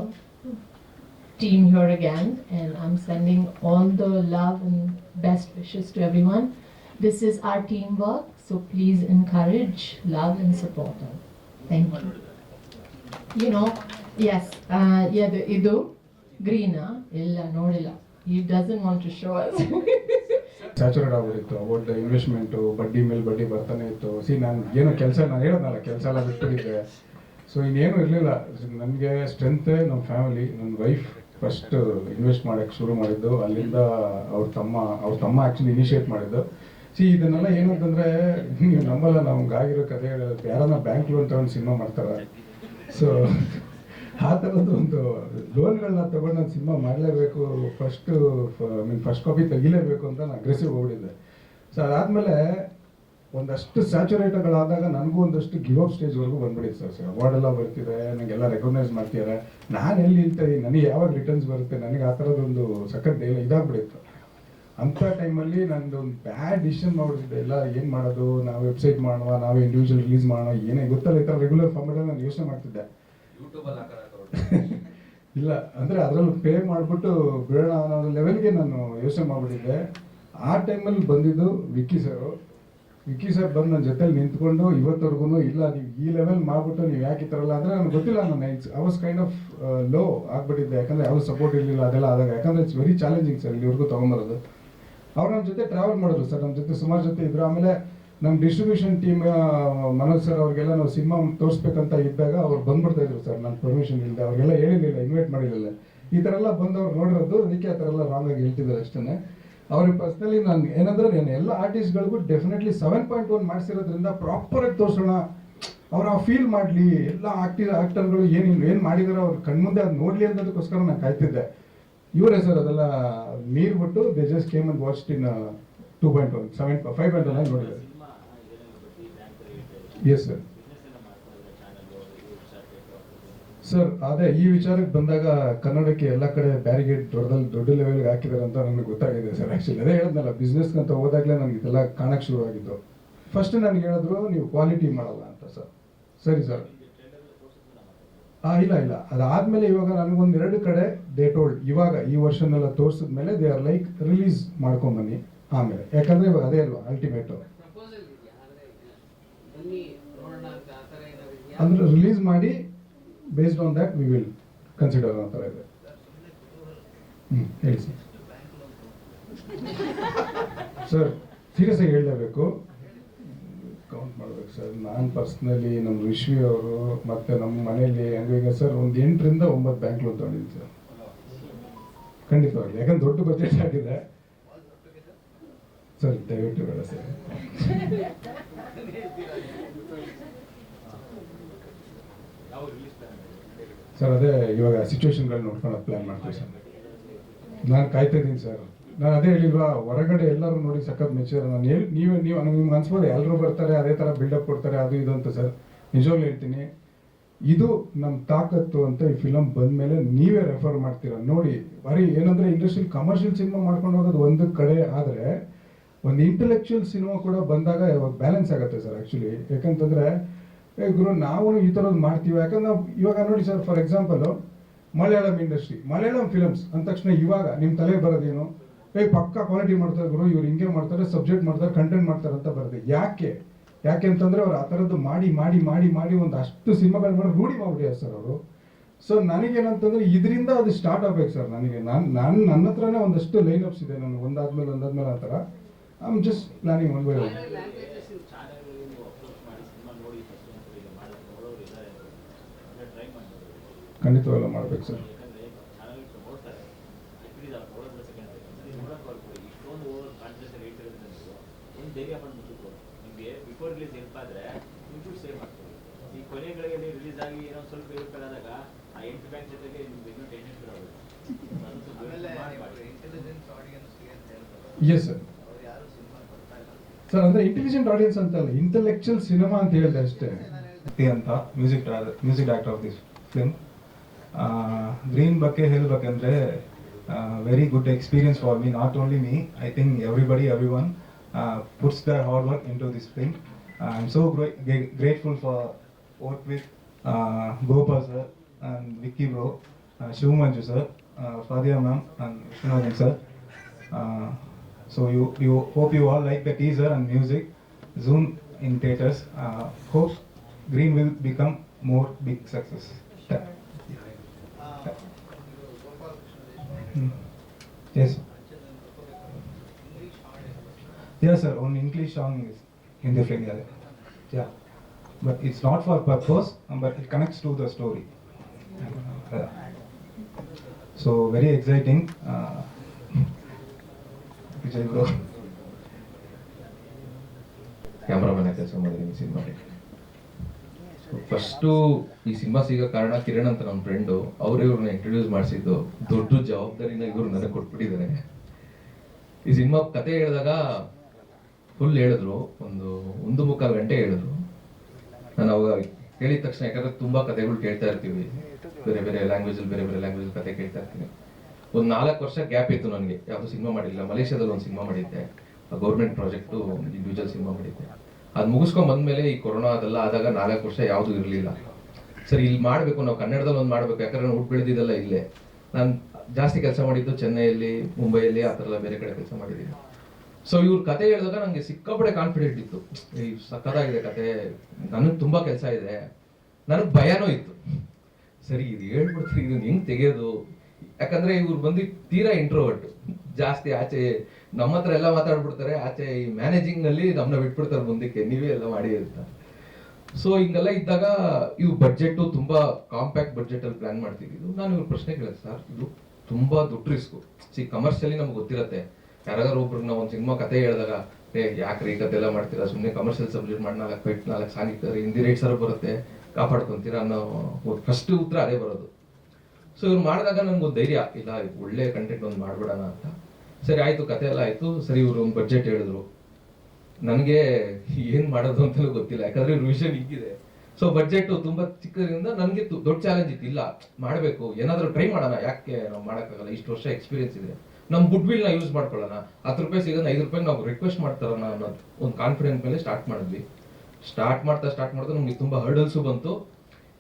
team here again, and I'm sending all the love and best wishes to everyone. This is our teamwork, so please encourage, love and support us. Thank you. You know, yes, idu green illa nodilla. He doesn't want to show us. Saturate ಆಗ್ಬಿಟ್ಟಿತ್ತು. Award investment ಬಡ್ಡಿ ಮೇಲೆ ಬಡ್ಡಿ ಬರ್ತಾನೆ ಇತ್ತು. ನಾನು ಏನೋ ಕೆಲಸ, ನಾನು ಹೇಳೋದಲ್ಲ, ಕೆಲಸ ಎಲ್ಲ ಬಿಟ್ಬಿಟ್ಟಿದ್ದೆ. ಸೊ ಇನ್ನೇನು ಇರಲಿಲ್ಲ ನನಗೆ. ಸ್ಟ್ರೆಂತೆ ನಮ್ಮ ಫ್ಯಾಮಿಲಿ, ನನ್ನ ವೈಫ್ ಫಸ್ಟ್ ಇನ್ವೆಸ್ಟ್ ಮಾಡೋಕ್ಕೆ ಶುರು ಮಾಡಿದ್ದು. ಅಲ್ಲಿಂದ ಅವ್ರ ತಮ್ಮ ಆ್ಯಕ್ಚುಲಿ ಇನಿಷಿಯೇಟ್ ಮಾಡಿದ್ದು. ಇದನ್ನೆಲ್ಲ ಏನಂತಂದರೆ, ನೀವು ನಮ್ಮಲ್ಲ, ನಮ್ಗಾಗಿರೋ ಕಥೆ ಯಾರನ್ನ ಬ್ಯಾಂಕ್ ಲೋನ್ ತಗೊಂಡು ಸಿನಿಮಾ ಮಾಡ್ತಾರೆ. ಸೊ ಆ ಥರದ್ದು ಒಂದು ಲೋನ್ಗಳನ್ನ ತೊಗೊಂಡು ನಾನು ಸಿನಿಮಾ ಮಾಡಲೇಬೇಕು, ಫಸ್ಟ್ ಕಾಪಿ ತೆಗಿಲೇಬೇಕು ಅಂತ ನಾನು ಅಗ್ರೆಸಿವ್ ಹೋಗ್ಬಿಟ್ಟಿದ್ದೆ. ಸೊ ಅದಾದಮೇಲೆ ಒಂದಷ್ಟು ಸ್ಯಾಚುರೇಟ್ಗಳಾದಾಗ ನನಗೂ ಒಂದಷ್ಟು ಗಿವ್ ಅಪ್ ಸ್ಟೇಜ್ವರೆಗೂ ಬಂದ್ಬಿಟ್ಟಿತ್ತು ಸರ್. ಅವಾರ್ಡೆಲ್ಲ ಬರ್ತಿದೆ, ನನಗೆಲ್ಲ ರೆಕಗ್ನೈಸ್ ಮಾಡ್ತಿದ್ದಾರೆ. ನಾನು ಎಲ್ಲಿ ನಿಲ್ತೀನಿ, ನನಗೆ ಯಾವಾಗ ರಿಟರ್ನ್ಸ್ ಬರುತ್ತೆ, ನನಗೆ ಆ ಥರದೊಂದು ಸಖತ್ ಇದಾಗ್ಬಿಟ್ಟಿತ್ತು. ಅಂಥ ಟೈಮಲ್ಲಿ ನಂದು ಒಂದು ಬ್ಯಾಡ್ ಡಿಸಿಷನ್ ಮಾಡ್ಬಿಟ್ಟಿದ್ದೆ. ಎಲ್ಲ ಏನು ಮಾಡೋದು, ನಾವು ವೆಬ್ಸೈಟ್ ಮಾಡುವ, ನಾವೇ ಇಂಡಿವಿಜುವಲ್ ರಿಲೀಸ್ ಮಾಡೋಣ, ಏನೇ ಗೊತ್ತಲ್ಲ, ಈ ಥರ ರೆಗ್ಯುಲರ್ ಫಾರ್ಮೆಟಲ್ಲಿ ನಾನು ಯೋಚನೆ ಮಾಡ್ತಿದ್ದೆ. ಇಲ್ಲ ಅಂದರೆ ಅದರಲ್ಲಿ ಪೇ ಮಾಡಿಬಿಟ್ಟು ಬಿಡೋಣ ಅನ್ನೋ ಲೆವೆಲ್ಗೆ ನಾನು ಯೋಚನೆ ಮಾಡಿಬಿಟ್ಟಿದ್ದೆ. ಆ ಟೈಮಲ್ಲಿ ಬಂದಿದ್ದು ವಿಕ್ಕಿ ಸರ್ ಬಂದು ನನ್ನ ಜೊತೆಲಿ ನಿಂತ್ಕೊಂಡು ಇವತ್ತವರೆಗೂ, ಇಲ್ಲ ನೀವು ಈ ಲೆವೆಲ್ ಮಾಡಿಬಿಟ್ಟು ನೀವು ಯಾಕೆ ಈ ಥರ ಇಲ್ಲ ಅಂದರೆ ನನಗೆ ಗೊತ್ತಿಲ್ಲ. ನಾನು I was kind of low ಆಗಿಬಿಟ್ಟಿದ್ದೆ, ಯಾಕಂದರೆ ಯಾವ ಸಪೋರ್ಟ್ ಇರಲಿಲ್ಲ ಅದೆಲ್ಲ ಆದಾಗ. ಯಾಕಂದರೆ ಇಟ್ಸ್ ವೆರಿ ಚಾಲೆಂಜಿಂಗ್ ಸರ್ ಇಲ್ಲಿವರೆಗೂ ತೊಗೊಂಬರೋದು. ಅವ್ರು ನಮ್ಮ ಜೊತೆ ಟ್ರಾವೆಲ್ ಮಾಡಿದ್ರು ಸರ್, ನಮ್ಮ ಜೊತೆ ಸುಮಾರು ಜೊತೆ ಇದ್ರು. ಆಮೇಲೆ ನಮ್ಮ ಡಿಸ್ಟ್ರಿಬ್ಯೂಷನ್ ಟೀಮ್ ಮನೋಜ್ ಸರ್ ಅವ್ರಿಗೆಲ್ಲ ನಾವು ಸಿನಿಮಾ ತೋರಿಸ್ಬೇಕಂತ ಇದ್ದಾಗ ಅವ್ರು ಬಂದ್ಬಿಡ್ತಾ ಇದ್ರು ಸರ್, ನನ್ನ ಪರ್ಮಿಷನ್ ಇಲ್ಲದೆ. ಅವ್ರಿಗೆಲ್ಲ ಹೇಳಿರಲಿಲ್ಲ, ಇನ್ವೈಟ್ ಮಾಡಿರಲಿಲ್ಲ. ಈ ಥರ ಎಲ್ಲ ಬಂದು ಅವ್ರು ನೋಡಿರೋದು, ಅದಕ್ಕೆ ಆ ಥರ ಎಲ್ಲ ರಾಂಗ್ ಆಗಿ ಹೇಳ್ತಿದ್ದಾರೆ ಅಷ್ಟೇ. ಅವ್ರಿಗೆ ಪರ್ಸ್ನಲಿ ನಾನು ಏನಂದ್ರೆ, ನಾನು ಎಲ್ಲ ಆರ್ಟಿಸ್ಟ್ಗಳಿಗೂ ಡೆಫಿನೆಟ್ಲಿ 7.1 ಮಾಡಿಸಿರೋದ್ರಿಂದ ಪ್ರಾಪರಾಗಿ ತೋರಿಸೋಣ, ಅವ್ರು ಆ ಫೀಲ್ ಮಾಡಲಿ, ಎಲ್ಲ ಆಕ್ಟರ್ಗಳು ಏನು ಮಾಡಿದಾರೋ ಅವ್ರ ಕಣ್ಮುಂದೆ ಅದು ನೋಡಲಿ ಅನ್ನೋದಕ್ಕೋಸ್ಕರ ನಾನು ಕಾಯ್ತಿದ್ದೆ. ಇವರೇ ಸರ್ ಅದೆಲ್ಲ ಮೀರ್ಬಿಟ್ಟು they just came and watched in 2.1 5.1 ನೋಡಿದ್ದಾರೆ. Yes sir. ಸರ್ ಅದೇ ಈ ವಿಚಾರಕ್ಕೆ ಬಂದಾಗ ಕನ್ನಡಕ್ಕೆ ಎಲ್ಲ ಕಡೆ ಬ್ಯಾರಿಗೇಡ್ ದೊಡ್ಡ ಲೆವೆಲ್ಗೆ ಹಾಕಿದ್ದಾರೆ ಅಂತ ನನಗೆ ಗೊತ್ತಾಗಿದೆ ಸರ್. ಆ್ಯಕ್ಚುಲಿ ಅದೇ ಹೇಳಿದ್ನಲ್ಲ, ಬಿಸ್ನೆಸ್ಗೆ ಅಂತ ಹೋದಾಗಲೇ ನನಗೆ ಇದೆಲ್ಲ ಕಾಣಕ್ಕೆ ಶುರುವಾಗಿದ್ದು. ಫಸ್ಟ್ ನನಗೆ ಹೇಳಿದ್ರು ನೀವು ಕ್ವಾಲಿಟಿ ಮಾಡಲ್ಲ ಅಂತ ಸರ್. ಸರಿ ಸರ್, ಇಲ್ಲ ಅದಾದಮೇಲೆ ಇವಾಗ ನನಗೊಂದು 2 ಕಡೆ ದೇ ಟೋಲ್ಡ್, ಇವಾಗ ಈ ವರ್ಷನೆಲ್ಲ ತೋರಿಸಿದ್ಮೇಲೆ ದೇ ಆರ್ ಲೈಕ್ ರಿಲೀಸ್ ಮಾಡ್ಕೊಂಬನ್ನಿ ಆಮೇಲೆ, ಯಾಕಂದರೆ ಇವಾಗ ಅದೇ ಅಲ್ವಾ ಅಲ್ಟಿಮೇಟು, ಅಂದರೆ ರಿಲೀಸ್ ಮಾಡಿ based on that we will consider ಅನ್ನೋ ಥರ ಇದೆ. ಹೇಳಿ ಸರ್ ಸೀರಿಯಸ್ ಆಗಿ ಹೇಳಲೇಬೇಕು, ಕೌಂಟ್ ಮಾಡ್ಬೇಕು ಸರ್. ನಾನು ಪರ್ಸ್ನಲಿ ನಮ್ಮ ರಿಶ್ವಿ ಅವರು ಮತ್ತು ನಮ್ಮ ಮನೆಯಲ್ಲಿ ಹಂಗೀಗ ಸರ್ ಒಂದು 8 ರಿಂದ 9 ಬ್ಯಾಂಕ್ ಲೋನ್ ತೊಗೊಂಡಿದ್ದೀನಿ ಸರ್, ಖಂಡಿತವಾಗ್ಲಿ. ಯಾಕಂದ್ರೆ ದೊಡ್ಡ ಬಜೆಟ್ ಆಗಿದೆ ಸರ್, ದಯವಿಟ್ಟು ಬೇಡ ಸರ್. ಸರ್ ಅದೇ ಇವಾಗ ಸಿಚುವೇಶನ್ಗಳು ನೋಡ್ಕೊಂಡು ಪ್ಲ್ಯಾನ್ ಮಾಡ್ತೀವಿ ಸರ್. ನಾನು ಕಾಯ್ತಾ ಇದ್ದೀನಿ ಸರ್. ನಾನು ಅದೇ ಹೇಳಿಲ್ವಾ, ಹೊರಗಡೆ ಎಲ್ಲರೂ ನೋಡಿ ಸಖತ್ ಮೆಚ್ಚುತ್ತಾರೆ. ನಾನು ನೀವು ನಿಮ್ಗೆ ಅನ್ಸ್ಬೋದು ಎಲ್ಲರೂ ಬರ್ತಾರೆ ಅದೇ ಥರ ಬಿಲ್ಡಪ್ ಕೊಡ್ತಾರೆ ಅದು ಇದು ಅಂತ ಸರ್. ನಿಜವಾಗ್ಲೂ ಹೇಳ್ತೀನಿ, ಇದು ನಮ್ಮ ತಾಕತ್ತು ಅಂತ ಈ ಫಿಲಮ್ ಬಂದಮೇಲೆ ನೀವೇ ರೆಫರ್ ಮಾಡ್ತೀರಾ ನೋಡಿ. ಬರೀ ಏನಂದರೆ ಇಂಡಸ್ಟ್ರಿಯಲ್ಲಿ ಕಮರ್ಷಿಯಲ್ ಸಿನಿಮಾ ಮಾಡ್ಕೊಂಡು ಹೋಗೋದು ಒಂದು ಕಡೆ ಆದರೆ, ಒಂದು ಇಂಟೆಲೆಕ್ಚುಯಲ್ ಸಿನಿಮಾ ಕೂಡ ಬಂದಾಗ ಬ್ಯಾಲೆನ್ಸ್ ಆಗುತ್ತೆ ಸರ್ ಆ್ಯಕ್ಚುಲಿ. ಯಾಕಂತಂದರೆ ಗುರು ನಾವು ಈ ಥರದ್ದು ಮಾಡ್ತೀವಿ. ಯಾಕಂದ್ರೆ ನಾವು ಇವಾಗ ನೋಡಿ sir, for example Malayalam industry, Malayalam films ಅಂದ ತಕ್ಷಣ ಇವಾಗ ನಿಮ್ಮ ತಲೆ ಬರೋದೇನು, ಪಕ್ಕಾ ಕ್ವಾಲಿಟಿ ಮಾಡ್ತಾರೆ ಗುರು, ಇವ್ರು ಹಿಂಗೆ ಮಾಡ್ತಾರೆ, ಸಬ್ಜೆಕ್ಟ್ ಮಾಡ್ತಾರೆ, ಕಂಟೆಂಟ್ ಮಾಡ್ತಾರೆ ಅಂತ ಬರುತ್ತೆ. ಯಾಕೆ ಅಂತಂದರೆ ಅವ್ರು ಆ ಥರದ್ದು ಮಾಡಿ ಮಾಡಿ ಮಾಡಿ ಮಾಡಿ ಒಂದು ಅಷ್ಟು ಸಿನಿಮಾಗಳು ಮಾಡಿ ರೂಢಿ ಮಾಡ್ಬಿಟ್ಟಿದ್ದಾರೆ ಸರ್ ಅವರು. ಸೊ ನನಗೇನಂತಂದರೆ ಇದರಿಂದ ಅದು ಸ್ಟಾರ್ಟ್ ಆಗ್ಬೇಕು ಸರ್. ನನಗೆ ನನ್ನ ಹತ್ರನೇ ಒಂದಷ್ಟು ಲೈನಪ್ಸ್ ಇದೆ, ನನಗೆ ಒಂದಾದ್ಮೇಲೆ ಆ ಥರ. I am just planning one by one. ಖಂಡಿತವೆಲ್ಲ ಮಾಡ್ಬೇಕು ಸರ್. ಬಿಫೋರ್ ರಿಲೀಸ್ ಹೆಲ್ಪ್ ಆದರೆ ಯೂಟ್ಯೂಬ್ ಸೇವ್ ಮಾಡ್ತೀವಿ. ಈ ಕೊನೆಗಳಿಗೆ ರಿಲೀಸ್ ಆಗಿ ಏನೋ ಸ್ವಲ್ಪ ಇರಬೇಕಾದಾಗ ಆ 8 ಬ್ಯಾಂಕ್ ಜೊತೆಗೆ ನಿಮ್ಗೆ ಇನ್ನೂ ಟೆನ್ಷನ್ ಇರೋದು. Yes sir. ಸರ್ ಅಂದರೆ ಇಂಟೆಲಿಜೆಂಟ್ ಆಡಿಯನ್ಸ್ ಅಂತಲ್ಲ, ಇಂಟೆಲೆಕ್ಚುಯಲ್ ಸಿನಿಮಾ ಅಂತ ಹೇಳಿದೆ ಅಷ್ಟೇ. ಅಂತ music director of this film. Green ಬಗ್ಗೆ ಹೇಳಬೇಕಂದ್ರೆ very good experience for me, not only me, I think everyone puts their hard work into this film. I'm so grateful for work with Gopal sir and Vicky bro, Shiv Manju sir, Fadia ma'am and Vishwanathan sir. So you hope you all like the teaser and music. Zoom in theaters. Hope Green will become more big success. Yes. Yes sir, on English song is Hindi film, yeah. But it's not for purpose, but it connects to the story. So very exciting. Vijay bro. Cameraman ಕೆಲಸ ಮಾಡಿದ್ದೀನಿ ಸಿನಿಮಾಗೆ. First ಈ cinema ಸಿಗೋ ಕಾರಣ ಕಿರಣ್ ಅಂತ ನಮ್ಮ friend, ಇವ್ರನ್ನ introduce ಮಾಡಿಸಿದ್ದು. ದೊಡ್ಡ ಜವಾಬ್ದಾರಿನ ಇವರು ನನಗೆ ಕೊಟ್ಬಿಟ್ಟಿದ್ದಾರೆ. ಈ ಸಿನಿಮಾ ಕತೆ ಹೇಳಿದಾಗ ಫುಲ್ ಹೇಳಿದ್ರು, ಒಂದು ಮುಕ್ಕಾಲು ಗಂಟೆ ಹೇಳಿದ್ರು. ನಾನು ಅವಾಗ ಕೇಳಿದ ತಕ್ಷಣ, ಯಾಕಂದ್ರೆ ತುಂಬಾ ಕತೆಗಳು ಕೇಳ್ತಾ ಇರ್ತೀವಿ, ಬೇರೆ ಬೇರೆ ಲ್ಯಾಂಗ್ವೇಜಲ್ಲಿ ಕತೆ ಕೇಳ್ತಾ ಇರ್ತೀನಿ. ಒಂದು 4 ವರ್ಷ ಗ್ಯಾಪ್ ಇತ್ತು ನನಗೆ, ಯಾವುದು ಸಿನಿಮಾ ಮಾಡಿಲ್ಲ. ಮಲೇಷ್ಯಾದಲ್ಲಿ ಒಂದು ಸಿನಿಮಾ ಮಾಡಿದ್ದೆ, ಗೌರ್ಮೆಂಟ್ ಪ್ರಾಜೆಕ್ಟು, ಇಂಡಿವಿಜುವಲ್ ಸಿನಿಮಾ ಮಾಡಿದ್ದೆ. ಅದು ಮುಗಿಸ್ಕೊಂಡ್ ಬಂದ್ಮೇಲೆ ಈ ಕೊರೋನಾ ಅದೆಲ್ಲ ಆದಾಗ 4 ವರ್ಷ ಯಾವುದು ಇರಲಿಲ್ಲ. ಸರಿ, ಇಲ್ಲಿ ಮಾಡಬೇಕು, ನಾವು ಕನ್ನಡದಲ್ಲಿ ಒಂದು ಮಾಡಬೇಕು, ಯಾಕಂದ್ರೆ ನಾನು ಹುಟ್ಟು ಬೆಳೆದಿದ್ದೆಲ್ಲ ಇಲ್ಲೇ. ನಾನು ಜಾಸ್ತಿ ಕೆಲಸ ಮಾಡಿದ್ದು ಚೆನ್ನೈಯಲ್ಲಿ, ಮುಂಬೈಯಲ್ಲಿ, ಆ ಥರ ಎಲ್ಲ ಬೇರೆ ಕಡೆ ಕೆಲಸ ಮಾಡಿದ್ದೀನಿ. ಸೊ ಇವ್ರ ಕತೆ ಹೇಳಿದಾಗ ನನಗೆ ಸಿಕ್ಕಾಪಟ್ಟೆ ಕಾನ್ಫಿಡೆಂಟ್ ಇತ್ತು, ಈ ಸಕ್ಕತ್ತಾಗಿದೆ ಕತೆ, ನನಗೆ ತುಂಬ ಕೆಲಸ ಇದೆ. ನನಗೆ ಭಯನೂ ಇತ್ತು, ಸರಿ ಇದು ಹೇಳ್ಬಿಡ್ತಾರೆ, ಇದನ್ನ ಹೆಂಗೆ ತೆಗೆಯೋದು. ಯಾಕಂದ್ರೆ ಇವ್ರು ಬಂದು ತೀರಾ ಇಂಟ್ರೋವರ್ಟ್, ಜಾಸ್ತಿ ಆಚೆ ನಮ್ಮ ಹತ್ರ ಎಲ್ಲ ಮಾತಾಡ್ಬಿಡ್ತಾರೆ, ಆಚೆ ಈ ಮ್ಯಾನೇಜಿಂಗ್ನಲ್ಲಿ ನಮ್ಮನ್ನ ಬಿಟ್ಬಿಡ್ತಾರೆ ಮುಂದಕ್ಕೆ, ನೀವೇ ಎಲ್ಲ ಮಾಡಿ ಅಂತ. ಸೊ ಹಿಂಗೆಲ್ಲ ಇದ್ದಾಗ ಇವು ಬಡ್ಜೆಟ್ ತುಂಬಾ ಕಾಂಪ್ಯಾಕ್ಟ್ ಬಡ್ಜೆಟಲ್ಲಿ ಪ್ಲಾನ್ ಮಾಡ್ತಿದ್ದು. ನಾನು ಇವ್ರ ಪ್ರಶ್ನೆ ಕೇಳಿದೆ, ಸರ್ ಇದು ತುಂಬಾ ದೊಡ್ಡ ರಿಸ್ಕು. ಕಮರ್ಷಿಯಲಿ ನಮ್ಗೆ ಗೊತ್ತಿರುತ್ತೆ, ಯಾರಾದ್ರೂ ಒಬ್ರಿಗೆ ನಾವು ಒಂದು ಸಿನಿಮಾ ಕತೆ ಹೇಳಿದಾಗ, ಯಾಕ್ರಿ ಈ ಕತೆ ಎಲ್ಲ ಮಾಡ್ತೀರಾ, ಸುಮ್ಮನೆ ಕಮರ್ಷಿಯಲ್ ಸಬ್ಜೆಕ್ಟ್ ಮಾಡಿ 4 ಸಾಂಗ್ ಇರ್ತಾರೆ, ಹಿಂದಿ ರೇಟ್ ಸರ್ ಬರುತ್ತೆ, ಕಾಪಾಡ್ಕೊಂತೀರಾ ಅನ್ನೋ ಫಸ್ಟ್ ಉತ್ತರ ಅದೇ ಬರೋದು. ಸೊ ಇವ್ರು ಮಾಡಿದಾಗ ನನ್ಗೊಂದು ಧೈರ್ಯ, ಇಲ್ಲ ಒಳ್ಳೆ ಕಂಟೆಂಟ್ ಒಂದು ಮಾಡ್ಬಿಡೋಣ ಅಂತ. ಸರಿ ಆಯ್ತು, ಕತೆ ಎಲ್ಲ ಆಯ್ತು. ಸರಿ, ಇವರು ಒಂದು ಬಡ್ಜೆಟ್ ಹೇಳಿದ್ರು. ನನಗೆ ಏನ್ ಮಾಡೋದು ಅಂತಲೂ ಗೊತ್ತಿಲ್ಲ, ಯಾಕಂದ್ರೆ ಇವ್ರ ವಿಷನ್ ಹೀಗಿದೆ. ಸೊ ಬಡ್ಜೆಟ್ ತುಂಬಾ ಚಿಕ್ಕದ್ರಿಂದ ನನಗೆ ದೊಡ್ಡ ಚಾಲೆಂಜ್ ಇತ್ತು. ಇಲ್ಲ ಮಾಡಬೇಕು, ಏನಾದ್ರೂ ಟ್ರೈ ಮಾಡೋಣ, ಯಾಕೆ ನಾವು ಮಾಡೋಕ್ಕಾಗಲ್ಲ, ಇಷ್ಟು ವರ್ಷ ಎಕ್ಸ್ಪೀರಿಯನ್ಸ್ ಇದೆ, ನಮ್ಮ ಗುಡ್ ವಿಲ್ ನ ಯೂಸ್ ಮಾಡ್ಕೊಳ್ಳೋಣ, 10 ರೂಪಾಯಿ ಸಿಗೋದು 5 ರೂಪಾಯಿ ನಾವು ರಿಕ್ವೆಸ್ಟ್ ಮಾಡ್ತಾರೋಣ ಅನ್ನೋದು ಒಂದು ಕಾನ್ಫಿಡೆನ್ಸ್ ಮೇಲೆ ಸ್ಟಾರ್ಟ್ ಮಾಡಿದ್ವಿ. ಸ್ಟಾರ್ಟ್ ಮಾಡ್ತಾ ನಮ್ಗೆ ತುಂಬಾ ಹರ್ಡಲ್ಸು ಬಂತು.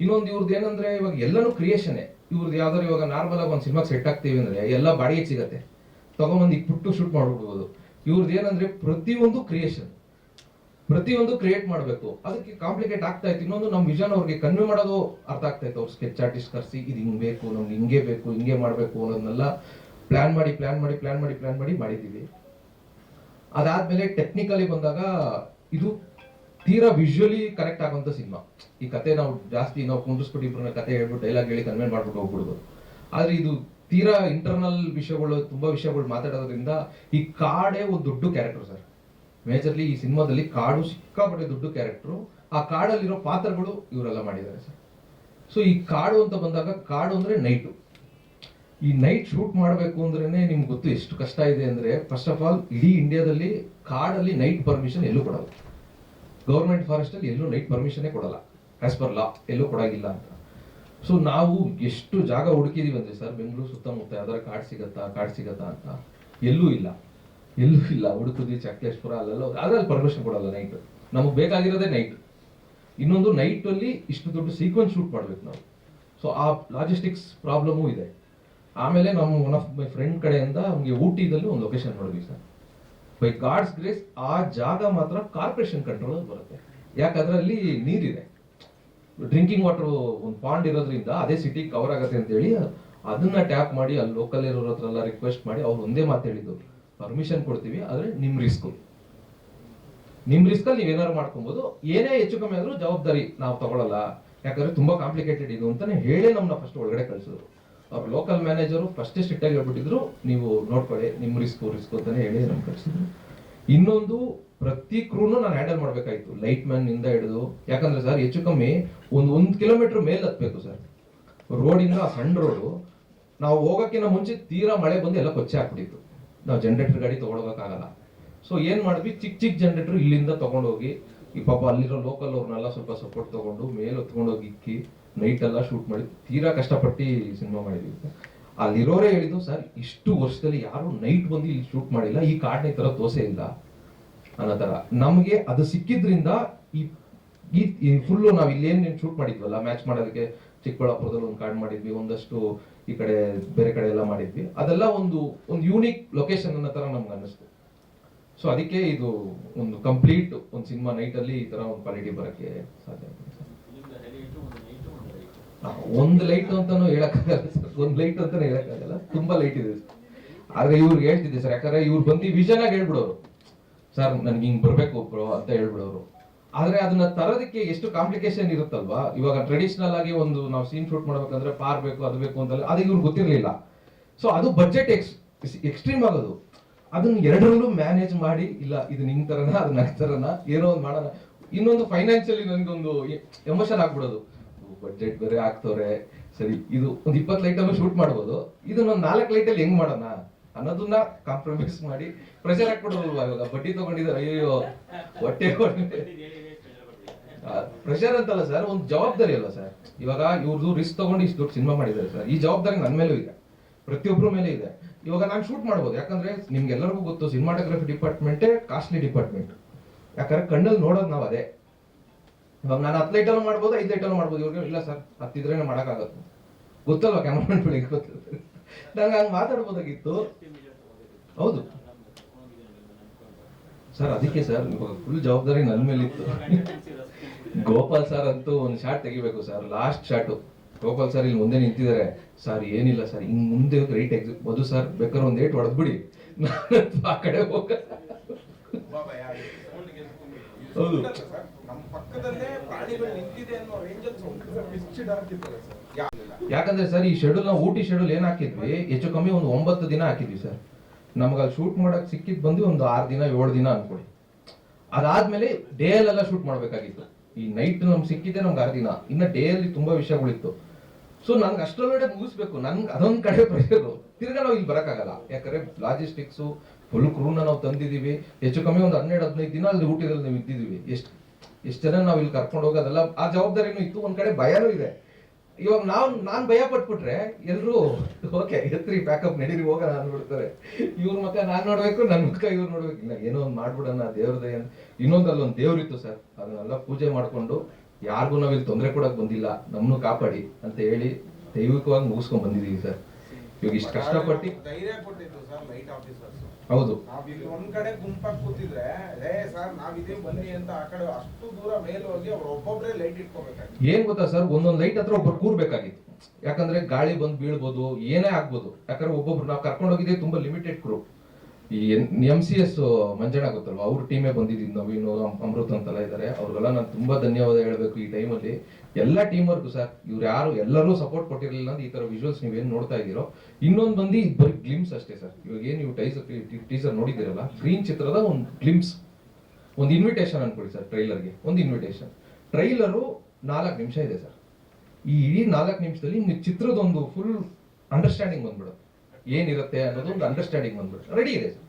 ಇನ್ನೊಂದು ಇವ್ರದ್ದು ಏನಂದ್ರೆ, ಇವಾಗ ಎಲ್ಲಾನು ಕ್ರಿಯೇಷನ್. ಇವ್ರದ್ದು ಯಾವ್ದಾದ್ರು ಇವಾಗ ನಾರ್ಮಲ್ ಆಗಿ ಒಂದು ಸಿನಿಮಾ ಸೆಟ್ ಆಗ್ತೀವಿ ಅಂದ್ರೆ ಎಲ್ಲ ಬಾಡಿಗೆ ಸಿಗತ್ತೆ, ತಗೊಂಬಂದು ಪುಟ್ಟು ಶೂಟ್ ಮಾಡ್ಬಿಡ್ಬೋದು. ಇವ್ರದ್ದು ಏನಂದ್ರೆ ಪ್ರತಿಯೊಂದು ಕ್ರಿಯೇಷನ್. ಪ್ರತಿಯೊಂದು ಕ್ರಿಯೇಟ್ ಮಾಡಬೇಕು, ಅದಕ್ಕೆ ಕಾಂಪ್ಲಿಕೇಟ್ ಆಗ್ತಾ ಇತ್ತು. ಇನ್ನೊಂದು ನಮ್ಮ ವಿಷನ್ ಅವ್ರಿಗೆ ಕನ್ವೆ ಮಾಡೋದು ಅರ್ಥ ಆಗ್ತಾ ಇತ್ತು. ಅವ್ರು ಸ್ಕೆಚ್ ಆರ್ಟಿಸ್ಟ್ ಕರೆಸಿ ಇದು ಹಿಂಗ್ ಬೇಕು, ನಮ್ಗೆ ಹಿಂಗೆ ಬೇಕು, ಹಿಂಗೆ ಮಾಡಬೇಕು ಅನ್ನೋದನ್ನೆಲ್ಲ ಪ್ಲಾನ್ ಮಾಡಿ ಮಾಡಿದ್ದೀವಿ. ಅದಾದ್ಮೇಲೆ ಟೆಕ್ನಿಕಲಿ ಬಂದಾಗ ಇದು ತೀರಾ ವಿಜುವಲಿ ಕನೆಕ್ಟ್ ಆಗುವಂತ ಸಿನಿಮಾ. ಈ ಕತೆ ನಾವು ಜಾಸ್ತಿ ಕುಂದಿಸ್ಬಿಟ್ಟು ಇಬ್ಬರನ್ನ ಕತೆ ಹೇಳ್ಬಿಟ್ಟು ಡೈಲಾಗ್ ಹೇಳಿ ಕನ್ವೆ ಮಾಡ್ಬಿಟ್ಟು ಹೋಗ್ಬಿಡುದು. ಆದ್ರೆ ಇದು ತೀರಾ ಇಂಟರ್ನಲ್ ವಿಷಯಗಳು, ತುಂಬಾ ವಿಷಯಗಳು ಮಾತಾಡೋದ್ರಿಂದ ಈ ಕಾಡೇ ಒಂದು ದೊಡ್ಡ ಕ್ಯಾರೆಕ್ಟರ್ ಸರ್. ಮೇಜರ್ಲಿ ಈ ಸಿನಿಮಾದಲ್ಲಿ ಕಾಡು ಸಿಕ್ಕಾಪಟ್ಟೆ ದೊಡ್ಡ ಕ್ಯಾರೆಕ್ಟರ್. ಆ ಕಾಡಲ್ಲಿರೋ ಪಾತ್ರಗಳು ಇವರೆಲ್ಲ ಮಾಡಿದ್ದಾರೆ ಸರ್. ಸೊ ಈ ಕಾಡು ಅಂತ ಬಂದಾಗ, ಕಾಡು ಅಂದ್ರೆ ನೈಟು. ಈ ನೈಟ್ ಶೂಟ್ ಮಾಡಬೇಕು ಅಂದ್ರೇನೆ ನಿಮ್ಗೆ ಗೊತ್ತು ಎಷ್ಟು ಕಷ್ಟ ಇದೆ ಅಂದ್ರೆ, ಫಸ್ಟ್ ಆಫ್ ಆಲ್ ಇಡೀ ಇಂಡಿಯಾದಲ್ಲಿ ಕಾಡಲ್ಲಿ ನೈಟ್ ಪರ್ಮಿಷನ್ ಎಲ್ಲೂ ಕೊಡಲ್ಲ. ಗೌರ್ಮೆಂಟ್ ಫಾರೆಸ್ಟ್ ಅಲ್ಲಿ ಎಲ್ಲೂ ನೈಟ್ ಪರ್ಮಿಷನ್ ಕೊಡಲ್ಲ, ಆಸ್ ಪರ್ ಲಾ ಎಲ್ಲೂ ಕೊಡಾಗಿಲ್ಲ ಅಂತ. ಸೊ ನಾವು ಎಷ್ಟು ಜಾಗ ಹುಡುಕಿದೀವಿ ಅಂದ್ರೆ ಸರ್, ಬೆಂಗಳೂರು ಸುತ್ತಮುತ್ತ ಯಾವ್ದಾರ ಕಾಡ್ ಸಿಗತ್ತಾ ಅಂತ ಎಲ್ಲೂ ಇಲ್ಲ. ಹುಡುಕಿದ್ವಿ, ಚಕ್ಲೇಶ್ಪುರ ಅಲ್ಲೆಲ್ಲ, ಅದ್ರಲ್ಲಿ ಪರ್ಮಿಷನ್ ಕೊಡಲ್ಲ ನೈಟ್. ನಮಗೆ ಬೇಕಾಗಿರೋದೇ ನೈಟ್. ಇನ್ನೊಂದು ನೈಟ್ ಅಲ್ಲಿ ಇಷ್ಟು ದೊಡ್ಡ ಸೀಕ್ವೆನ್ಸ್ ಶೂಟ್ ಮಾಡ್ಬೇಕು ನಾವು. ಸೊ ಆ ಲಾಜಿಸ್ಟಿಕ್ಸ್ ಪ್ರಾಬ್ಲಮೂ ಇದೆ. ಆಮೇಲೆ ನಮ್ಮ ಒನ್ ಆಫ್ ಮೈ ಫ್ರೆಂಡ್ ಕಡೆಯಿಂದ ನಮಗೆ ಊಟಿದಲ್ಲಿ ಒಂದು ಲೊಕೇಶನ್ ನೋಡಿದ್ವಿ ಸರ್. ಬೈ ಗಾಡ್ಸ್ ಗ್ರೇಸ್ ಆ ಜಾಗ ಮಾತ್ರ ಕಾರ್ಪೊರೇಷನ್ ಕಂಟ್ರೋಲ್ ಬರುತ್ತೆ. ಯಾಕಂದ್ರೆ ಅಲ್ಲಿ ನೀರಿದೆ, ಡ್ರಿಂಕಿಂಗ್ ವಾಟರ್ ಒಂದು ಪಾಂಡ್ ಇರೋದ್ರಿಂದ ಅದೇ ಸಿಟಿ ಕವರ್ ಆಗತ್ತೆ ಅಂತ ಹೇಳಿ ಅದನ್ನ ಟ್ಯಾಪ್ ಮಾಡಿ ಅಲ್ಲಿ ಲೋಕಲ್ ಇರೋರ ಹತ್ರ ಎಲ್ಲ ರಿಕ್ವೆಸ್ಟ್ ಮಾಡಿ ಅವ್ರು ಒಂದೇ ಮಾತು ಹೇಳಿದ್ದು, ಪರ್ಮಿಷನ್ ಕೊಡ್ತೀವಿ ಆದ್ರೆ ನಿಮ್ ರಿಸ್ಕ್ ಅಲ್ಲಿ ನೀವೇನಾದ್ರು ಮಾಡ್ಕೊಬಹುದು, ಏನೇ ಹೆಚ್ಚು ಕಮ್ಮಿ ಆದ್ರೂ ಜವಾಬ್ದಾರಿ ನಾವು ತಗೊಳಲ್ಲ, ಯಾಕಂದ್ರೆ ತುಂಬಾ ಕಾಂಪ್ಲಿಕೇಟೆಡ್ ಇದು ಅಂತಾನೆ ಹೇಳಿ ನಮ್ಮನ್ನ ಫಸ್ಟ್ ಒಳಗಡೆ ಕಳಿಸಿದ್ರು. ಅವ್ರ ಲೋಕಲ್ ಮ್ಯಾನೇಜರು ಫಸ್ಟ್ ಸ್ಟ್ರಿಕ್ಟ್ ಆಗಿ ಹೇಳ್ಬಿಟ್ಟಿದ್ರು, ನೀವು ನೋಡ್ಕೊಳ್ಳಿ ನಿಮ್ ರಿಸ್ಕ್ ಅಂತಾನೆ ಹೇಳಿ ನಮ್ಗೆ ಕಳಿಸಿದ್ರು. ಇನ್ನೊಂದು, ಪ್ರತಿ ಕ್ರೂನು ನಾನು ಹ್ಯಾಂಡಲ್ ಮಾಡ್ಬೇಕಾಯ್ತು, ಲೈಟ್ ಮ್ಯಾನ್ ಇಂದ ಹಿಡಿದು. ಯಾಕಂದ್ರೆ ಸರ್ ಹೆಚ್ಚು ಕಮ್ಮಿ ಒಂದ್ ಕಿಲೋಮೀಟರ್ ಮೇಲೆ ಹತ್ಬೇಕು ಸರ್ ರೋಡಿಂದ. ಆ ಸಣ್ಣ ರೋಡು, ನಾವು ಹೋಗಕ್ಕಿಂತ ಮುಂಚೆ ತೀರಾ ಮಳೆ ಬಂದು ಎಲ್ಲ ಕೊಚ್ಚೆ ಹಾಕ್ಬಿಟ್ಟಿತ್ತು. ನಾವು ಜನರೇಟರ್ ಗಾಡಿ ತಗೊಳೋಗಕ್ಕಾಗಲ್ಲ. ಸೊ ಏನ್ ಮಾಡಿದ್ವಿ, ಚಿಕ್ಕ ಜನರೇಟರ್ ಇಲ್ಲಿಂದ ತಗೊಂಡೋಗಿ ಈ ಪಾಪ ಅಲ್ಲಿರೋ ಲೋಕಲ್ ಅವ್ರನ್ನೆಲ್ಲ ಸ್ವಲ್ಪ ಸಪೋರ್ಟ್ ತಗೊಂಡು ಮೇಲೆ ಹೊತ್ಕೊಂಡೋಗಿ ಇಕ್ಕಿ ನೈಟ್ ಎಲ್ಲ ಶೂಟ್ ಮಾಡಿ ತೀರಾ ಕಷ್ಟಪಟ್ಟು ಸಿನಿಮಾ ಮಾಡಿದ್ವಿ. ಅಲ್ಲಿರೋರೇ ಹೇಳಿದ್ದು, ಸರ್ ಇಷ್ಟು ವರ್ಷದಲ್ಲಿ ಯಾರು ನೈಟ್ ಬಂದು ಇಲ್ಲಿ ಶೂಟ್ ಮಾಡಿಲ್ಲ, ಈ ಕಾಡ್ನ ಈ ತರ ತೋಸೆ ಇಲ್ಲ ಅನ್ನೋ ತರ. ನಮ್ಗೆ ಅದು ಸಿಕ್ಕಿದ್ರಿಂದ ಈ ಫುಲ್ಲು ನಾವ್ ಇಲ್ಲೇನ್ ಶೂಟ್ ಮಾಡಿದ್ವಲ್ಲ ಮ್ಯಾಚ್ ಮಾಡೋದಕ್ಕೆ, ಚಿಕ್ಕಬಳ್ಳಾಪುರದಲ್ಲಿ ಒಂದು ಕಾರ್ಡ್ ಮಾಡಿದ್ವಿ, ಒಂದಷ್ಟು ಈ ಕಡೆ ಬೇರೆ ಕಡೆ ಎಲ್ಲ ಮಾಡಿದ್ವಿ. ಅದೆಲ್ಲ ಒಂದು ಯೂನಿಕ್ ಲೊಕೇಶನ್ ಅನ್ನೋ ತರ ನಮ್ಗೆ ಅನ್ನಿಸ್ತು. ಸೊ ಅದಕ್ಕೆ ಇದು ಒಂದು ಕಂಪ್ಲೀಟ್ ಒಂದು ಸಿನಿಮಾ ನೈಟ್ ಅಲ್ಲಿ ಈ ತರ ಒಂದು ಕ್ವಾಲಿಟಿ ಬರಕ್ಕೆ ಸಾಧ್ಯ. ಒಂದು ಲೈಟ್ ಅಂತಾನು ಹೇಳಕ್ಕಾಗಲ್ಲ ಸರ್, ಒಂದು ಲೈಟ್ ಅಂತಾನೆ ಹೇಳಕ್ಕಾಗಲ್ಲ, ತುಂಬಾ ಲೈಟ್ ಇದೆ. ಆದ್ರೆ ಇವ್ರಿಗೆ ಹೇಳ್ತಿದ್ದೆ ಸರ್, ಯಾಕಂದ್ರೆ ಇವ್ರು ಬಂದು ವಿಷನ್ ಆಗಿ ಹೇಳ್ಬಿಡೋರು, ಸರ್ ನನ್ಗೆ ಹಿಂಗ್ ಬರ್ಬೇಕು ಬ್ರೋ ಅಂತ ಹೇಳ್ಬಿಡೋರು. ಆದ್ರೆ ಅದನ್ನ ತರೋದಕ್ಕೆ ಎಷ್ಟು ಕಾಂಪ್ಲಿಕೇಶನ್ ಇರುತ್ತಲ್ವಾ. ಇವಾಗ ಟ್ರೆಡಿಷನಲ್ ಆಗಿ ಒಂದು ನಾವು ಸೀನ್ ಶೂಟ್ ಮಾಡ್ಬೇಕಂದ್ರೆ ಪಾರ್ ಬೇಕು, ಅದು ಬೇಕು ಅಂತಲ್ಲ, ಅದು ಇವ್ರಿಗೆ ಗೊತ್ತಿರ್ಲಿಲ್ಲ. ಸೊ ಅದು ಬಜೆಟ್ ಎಕ್ಸ್ಟ್ರೀಮ್ ಆಗೋದು. ಅದನ್ನ ಎರಡರಲ್ಲೂ ಮ್ಯಾನೇಜ್ ಮಾಡಿ, ಇಲ್ಲ ಇದು ನಿಮ್ ತರನ ಅದು ನನ್ನ ತರನ ಏನೋ ಒಂದು ಮಾಡೋಣ. ಇನ್ನೊಂದು ಫೈನಾನ್ಷಿಯಲಿ ನನ್ಗೊಂದು ಎಮೋಷನ್ ಆಗ್ಬಿಡೋದು, ಬಜೆಟ್ ಬೇರೆ ಆಗ್ತವ್ರೆ, ಸರಿ ಇದು ಒಂದು 20 ಲೈಟಲ್ಲೂ ಶೂಟ್ ಮಾಡ್ಬೋದು, ಇದನ್ನ ಒಂದು 4 ಲೈಟಲ್ಲಿ ಹೆಂಗ್ ಮಾಡೋಣ ಅನ್ನೋದನ್ನ ಕಾಂಪ್ರಮೈಸ್ ಮಾಡಿ ಪ್ರೆಷರ್ ಹಾಕ್ಬಿಡೋಲ್ವಾ. ಇವಾಗ ಬಡ್ಡಿ ತಗೊಂಡಿದ್ದಾರೆ, ಅಯ್ಯೋ ಹೊಟ್ಟೆ ಪ್ರೆಷರ್ ಅಂತಲ್ಲ ಸರ್, ಒಂದು ಜವಾಬ್ದಾರಿ ಅಲ್ಲ ಸರ್. ಇವಾಗ ಇವ್ರದ್ದು ರಿಸ್ಕ್ ತಗೊಂಡು ಇಷ್ಟು ದೊಡ್ಡ ಸಿನಿಮಾ ಮಾಡಿದ್ದಾರೆ ಸರ್, ಈ ಜವಾಬ್ದಾರಿ ನನ್ನ ಮೇಲೂ ಇದೆ, ಪ್ರತಿಯೊಬ್ಬರ ಮೇಲೆ ಇದೆ. ಇವಾಗ ನಾನು ಶೂಟ್ ಮಾಡ್ಬೋದು, ಯಾಕಂದ್ರೆ ನಿಮ್ಗೆಲ್ಲರಿಗೂ ಗೊತ್ತು ಸಿನಿಮಾಟೋಗ್ರಫಿ ಡಿಪಾರ್ಟ್ಮೆಂಟೇ ಕಾಸ್ಟ್ಲಿ ಡಿಪಾರ್ಟ್ಮೆಂಟ್. ಯಾಕಂದ್ರೆ ಕಣ್ಣಲ್ಲಿ ನೋಡೋದು ನಾವು ಅದೇ. ಇವಾಗ ನಾನು 10 ಲೈಟಲ್ಲೂ ಮಾಡ್ಬೋದು, 5 ಲೈಟಲ್ಲೂ ಮಾಡ್ಬೋದು. ಇವ್ರಿಗೆ ಇಲ್ಲ ಸರ್ 10 ಇದ್ರೇನೆ ಮಾಡೋಕ್ಕಾಗತ್ತೆ, ಗೊತ್ತಲ್ವಾ ಕ್ಯಾಮ್ರಾಮನ್ ಬೆಳಿಗ್ಗೆ ಗೊತ್ತಿರುತ್ತೆ. ನಂಗೆ ಹಂಗೆ ಮಾತಾಡ್ಬೋದಾಗಿತ್ತು. ಹೌದು ಸರ್, ಅದಕ್ಕೆ ಸರ್ ಇವಾಗ ಫುಲ್ ಜವಾಬ್ದಾರಿ ನನ್ನ ಮೇಲೆ ಇತ್ತು. ಗೋಪಾಲ್ ಸರ್ ಅಂತೂ ಒಂದು ಶಾಟ್ ತೆಗಿಬೇಕು sir, last shot. Gopal sir ಇಲ್ಲಿ ಮುಂದೆ ನಿಂತಿದ್ದಾರೆ, ಸರ್ ಏನಿಲ್ಲ ಸರ್ ಹಿಂಗ್ ಮುಂದೆ ರೈಟ್ ಎಕ್ಸಿಟ್ ಮಧು ಸರ್ ಬೇಕಾದ್ರೆ ಒಂದ್ 8 ಹೊಡೆದ್ಬಿಡಿ, ಆ ಕಡೆ ಹೋಗ. ಹೌದು ಯಾಕಂದ್ರೆ ಸರ್ ಈ ಶೆಡ್ಯೂಲ್ ನಾವು ಊಟಿ ಶೆಡ್ಯೂಲ್ ಏನ್ ಹಾಕಿದ್ವಿ, ಹೆಚ್ಚು ಕಮ್ಮಿ ಒಂದು 9 ದಿನ ಹಾಕಿದ್ವಿ ಸರ್. ನಮ್ಗೆ ಅಲ್ಲಿ ಶೂಟ್ ಮಾಡಕ್ ಸಿಕ್ಕಿದ್ ಬಂದು ಒಂದು 6 ದಿನ 7 ದಿನ ಅನ್ಕೊಳ್ಳಿ. ಅದಾದ್ಮೇಲೆ ಡೇ ಅಲ್ಲೆಲ್ಲ ಶೂಟ್ ಮಾಡ್ಬೇಕಾಗಿತ್ತು. ಈ ನೈಟ್ ನಮ್ಗೆ ಸಿಕ್ಕಿದ್ದೆ ನಮ್ಗೆ 6 ದಿನ, ಇನ್ನ ಡೇ ಅಲ್ಲಿ ತುಂಬಾ ವಿಷಯಗಳಿತ್ತು. ಸೊ ನನ್ಗೆ ಅಷ್ಟರೊಳಗಡೆ ಮುಗಿಸ್ಬೇಕು, ನನ್ಗೆ ಅದೊಂದ್ ಕಡೆ ಪ್ರೆಷರ್. ತಿರ್ಗಾ ನಾವು ಇಲ್ಲಿ ಬರಕ್ಕಾಗಲ್ಲ, ಯಾಕಂದ್ರೆ ಲಾಜಿಸ್ಟಿಕ್ಸ್ ಫುಲ್ ಕ್ರೂನ ನಾವು ತಂದಿದೀವಿ. ಹೆಚ್ಚು ಕಮ್ಮಿ ಒಂದು 12-15 ದಿನ ಅಲ್ಲಿ ಊಟದಲ್ಲಿ ನಾವು ಇದ್ದಿದೀವಿ. ಎಷ್ಟು ಜನ ನಾವು ಇಲ್ಲಿ ಕರ್ಕೊಂಡು ಹೋಗೋದಲ್ಲ, ಆ ಜವಾಬ್ದಾರಿನೂ ಇತ್ತು. ಒಂದ್ ಕಡೆ ಭಯನೂ ಇದೆ. ಇವಾಗ ನಾನ್ ಭಯ ಪಟ್ಬಿಟ್ರೆ ಎಲ್ರು ಓಕೆ ಎತ್ರಿ ಪ್ಯಾಕಪ್ ನಡೀರಿ ಹೋಗೋಣ ಅಂದ್ಬಿಡ್ತಾರೆ. ಇವ್ರ ಮುಖ ನಾನ್ ನೋಡ್ಬೇಕು, ನನ್ ಮುಖ ಇವ್ರು ನೋಡ್ಬೇಕು. ಇಲ್ಲ ಏನೋ ಒಂದ್ ಮಾಡ್ಬಿಡೋಣ ದೇವ್ರದೇ. ಇನ್ನೊಂದಲ್ಲ ಒಂದು ದೇವ್ರಿತ್ತು ಸರ್, ಅದನ್ನೆಲ್ಲ ಪೂಜೆ ಮಾಡ್ಕೊಂಡು ಯಾರಿಗೂ ನಾವ್ ಇಲ್ಲಿ ತೊಂದರೆ ಕೊಡಕ್ ಬಂದಿಲ್ಲ, ನಮ್ಮನ್ನು ಕಾಪಾಡಿ ಅಂತ ಹೇಳಿ ದೈವಿಕವಾಗಿ ಮುಗಿಸ್ಕೊಂಡ್ ಬಂದಿದೀವಿ ಸರ್. ಇವಾಗ ಇಷ್ಟು ಕಷ್ಟಪಟ್ಟು ಧೈರ್ಯ ಕೊಟ್ಟಿದ್ದು ಸರ್ ಲೈಟ್ ಆಫೀಸರ್ಸ್. ಹೌದು ನಾವ್ ಇಲ್ಲಿ ಒಂದ್ ಕಡೆ ಗುಂಪಾಗಿ ಕೂತಿದ್ರೆ ಏ ಸರ್ ನಾವಿದೇ ಬನ್ನಿ ಅಂತ ಆ ಕಡೆ ಅಷ್ಟು ದೂರ ಮೇಲೆ ಹೋಗಿ ಅವ್ರು ಒಬ್ಬೊಬ್ರೆ ಲೈಟ್ ಇಟ್ಕೋಬೇಕಾಗಿತ್ತು. ಏನ್ ಗೊತ್ತಾ ಸರ್, ಒಂದೊಂದು ಲೈಟ್ ಹತ್ರ ಒಬ್ಬರು ಕೂರ್ಬೇಕಾಗಿತ್ತು. ಯಾಕಂದ್ರೆ ಗಾಳಿ ಬಂದು ಬೀಳ್ಬೋದು, ಏನೇ ಆಗ್ಬೋದು. ಯಾಕಂದ್ರೆ ಒಬ್ಬೊಬ್ರು ನಾವು ಕರ್ಕೊಂಡು ಹೋಗಿದ್ದೆ ತುಂಬಾ ಲಿಮಿಟೆಡ್ ಗ್ರೂಪ್. ಈ MCS ಮಂಜಣ್ಣ ಗೊತ್ತಲ್ವಾ, ಅವ್ರ ಟೀಮೇ ಬಂದಿದ್ದು, ನವೀನು ಅಮೃತ್ ಅಂತೆಲ್ಲ ಇದ್ದಾರೆ. ಅವ್ರಿಗೆಲ್ಲ ನಾನು ತುಂಬಾ ಧನ್ಯವಾದ ಹೇಳ್ಬೇಕು ಈ ಟೈಮಲ್ಲಿ. ಎಲ್ಲ ಟೀಮ್ ವರ್ಕು ಸರ್, ಇವ್ರು ಯಾರು ಎಲ್ಲರೂ ಸಪೋರ್ಟ್ ಕೊಟ್ಟಿರಲಿಲ್ಲ ಅಂದ್ರೆ ಈ ತರ ವಿಜುವಲ್ಸ್ ನೀವೇನ್ ನೋಡ್ತಾ ಇದೀರೋ. ಇನ್ನೊಂದು ಬಂದು ಇದು ಬರೀ ಗ್ಲಿಮ್ಸ್ ಅಷ್ಟೇ ಸರ್. ಇವಾಗ ಏನ್ ನೀವು ಟೀಸರ್ ನೋಡಿದಿರಲ್ಲ, ಗ್ರೀನ್ ಚಿತ್ರದ ಒಂದು ಗ್ಲಿಮ್ಸ್, ಒಂದು ಇನ್ವಿಟೇಷನ್ ಅನ್ಕೊಳ್ಳಿ ಸರ್. ಟ್ರೈಲರ್ಗೆ ಒಂದು ಇನ್ವಿಟೇಷನ್. ಟ್ರೈಲರು 4 ನಿಮಿಷ ಇದೆ ಸರ್. ಈ ಇಡೀ 4 ನಿಮಿಷದಲ್ಲಿ ನಿಮ್ಗೆ ಚಿತ್ರದ ಒಂದು ಫುಲ್ ಅಂಡರ್ಸ್ಟ್ಯಾಂಡಿಂಗ್ ಬಂದ್ಬಿಡುತ್ತೆ, ಏನಿರುತ್ತೆ ಅನ್ನೋದು ಒಂದು ಅಂಡರ್ಸ್ಟ್ಯಾಂಡಿಂಗ್ ಬಂದ್ಬಿಡುತ್ತೆ. ರೆಡಿ ಇದೆ ಸರ್.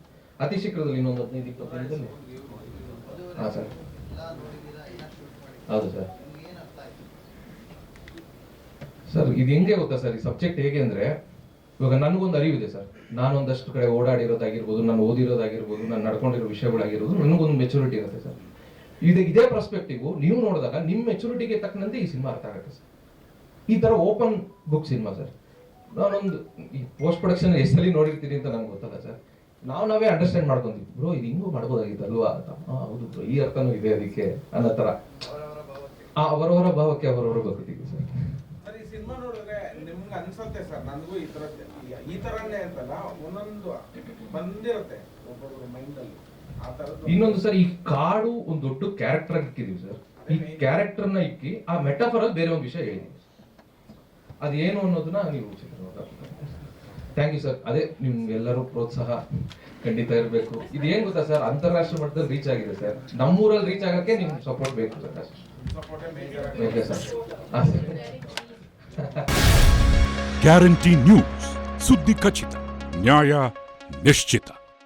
ಅತಿ ಶೀಘ್ರದಲ್ಲಿ ಇನ್ನೊಂದು 15-20 ದಿನದಲ್ಲಿ. ಹಾಂ ಸರ್, ಹೌದು ಸರ್. ಸರ್ ಇದು ಹೆಂಗೆ ಗೊತ್ತಾ ಸರ್, ಈ ಸಬ್ಜೆಕ್ಟ್ ಹೇಗೆ ಅಂದ್ರೆ, ಇವಾಗ ನನಗೊಂದು ಅರಿವಿದೆ ಸರ್. ನಾನೊಂದಷ್ಟು ಕಡೆ ಓಡಾಡಿರೋದಾಗಿರ್ಬೋದು, ನಾನು ಓದಿರೋದಾಗಿರ್ಬೋದು, ನಾನು ನಡ್ಕೊಂಡಿರೋ ವಿಷಯಗಳಾಗಿರ್ಬೋದು, ನನಗೊಂದು ಮೆಚುರಿಟಿ ಇರುತ್ತೆ ಸರ್. ಇದೇ ಪರ್ಸ್ಪೆಕ್ಟಿವ್ ನೀವು ನೋಡಿದಾಗ ನಿಮ್ಮ ಮೆಚುರಿಟಿಗೆ ತಕ್ಕಂತೆ ಈ ಸಿನಿಮಾ ಅರ್ಥ ಆಗುತ್ತೆ ಸರ್. ಈ ತರ ಓಪನ್ ಬುಕ್ ಸಿನಿಮಾ ಸರ್. ನಾನೊಂದು ಈ ಪೋಸ್ಟ್ ಪ್ರೊಡಕ್ಷನ್ ಎಷ್ಟಲ್ಲಿ ನೋಡಿರ್ತೀನಿ ಅಂತ ನಂಗೆ ಗೊತ್ತಲ್ಲ ಸರ್. ನಾವೇ ಅಂಡರ್ಸ್ಟ್ಯಾಂಡ್ ಮಾಡ್ಕೊಂತೀವಿ, ಬ್ರೋ ಇದು ಹಿಂಗೂ ಮಾಡ್ಬೋದಾಗಿತ್ತಲ್ವಾ ಅಂತ. ಹೌದು ಬ್ರೋ, ಈ ಅರ್ಥನೂ ಇದೆ ಅದಕ್ಕೆ ಅನ್ನೋ ತರ ಅವರವರ ಭಾವಕ್ಕೆ ಅವರವರ ಬದುಕ್ತೀವಿ ಸರ್. ಈ ಸಿನಿಮಾ ನೋಡಿದ್ರೆ ನಿಮ್ಗೆ ಅನ್ಸತ್ತೆ ಸರ್, ನನಗೂ ಈ ತರನೇ ಅಂತಲ್ಲ, ಒಂದೊಂದು ಬಂದಿರುತ್ತೆ ಒಬ್ಬೊಬ್ಬರ ಮೈಂಡ್ ಅಲ್ಲಿ ಆ ತರದ್ದು. ಇನ್ನೊಂದು ಸರ್, ಈ ಕಾಡು ಒಂದು ದೊಡ್ಡ ಕ್ಯಾರೆಕ್ಟರ್ ಇಕ್ಕಿದೀವಿ ಸರ್. ಈ ಕ್ಯಾರೆಕ್ಟರ್ ನ ಇಕ್ಕಿ ಆ ಮೆಟಾಫರ್ ಅಲ್ಲಿ ಬೇರೆ ಒಂದು ವಿಷಯ ಹೇಳಿದೀವಿ. ಅದೇನು ಅನ್ನೋದನ್ನ ನೀವು ಥ್ಯಾಂಕ್ ಯು ಸರ್. ಅದೇ ನಿಮ್ಗೆಲ್ಲರೂ ಪ್ರೋತ್ಸಾಹ ಖಂಡಿತ ಇರಬೇಕು. ಇದೇನ್ ಗೊತ್ತಾ ಸರ್, ಅಂತಾರಾಷ್ಟ್ರೀಯ ಮಟ್ಟದಲ್ಲಿ ರೀಚ್ ಆಗಿದೆ ಸರ್. ನಮ್ಮೂರಲ್ಲಿ ರೀಚ್ ಆಗಕ್ಕೆ ನಿಮ್ ಸಪೋರ್ಟ್ ಬೇಕು sir. Okay sir. Guarantee news, ಸುದ್ದಿ ಖಚಿತ, ನ್ಯಾಯ ನಿಶ್ಚಿತ.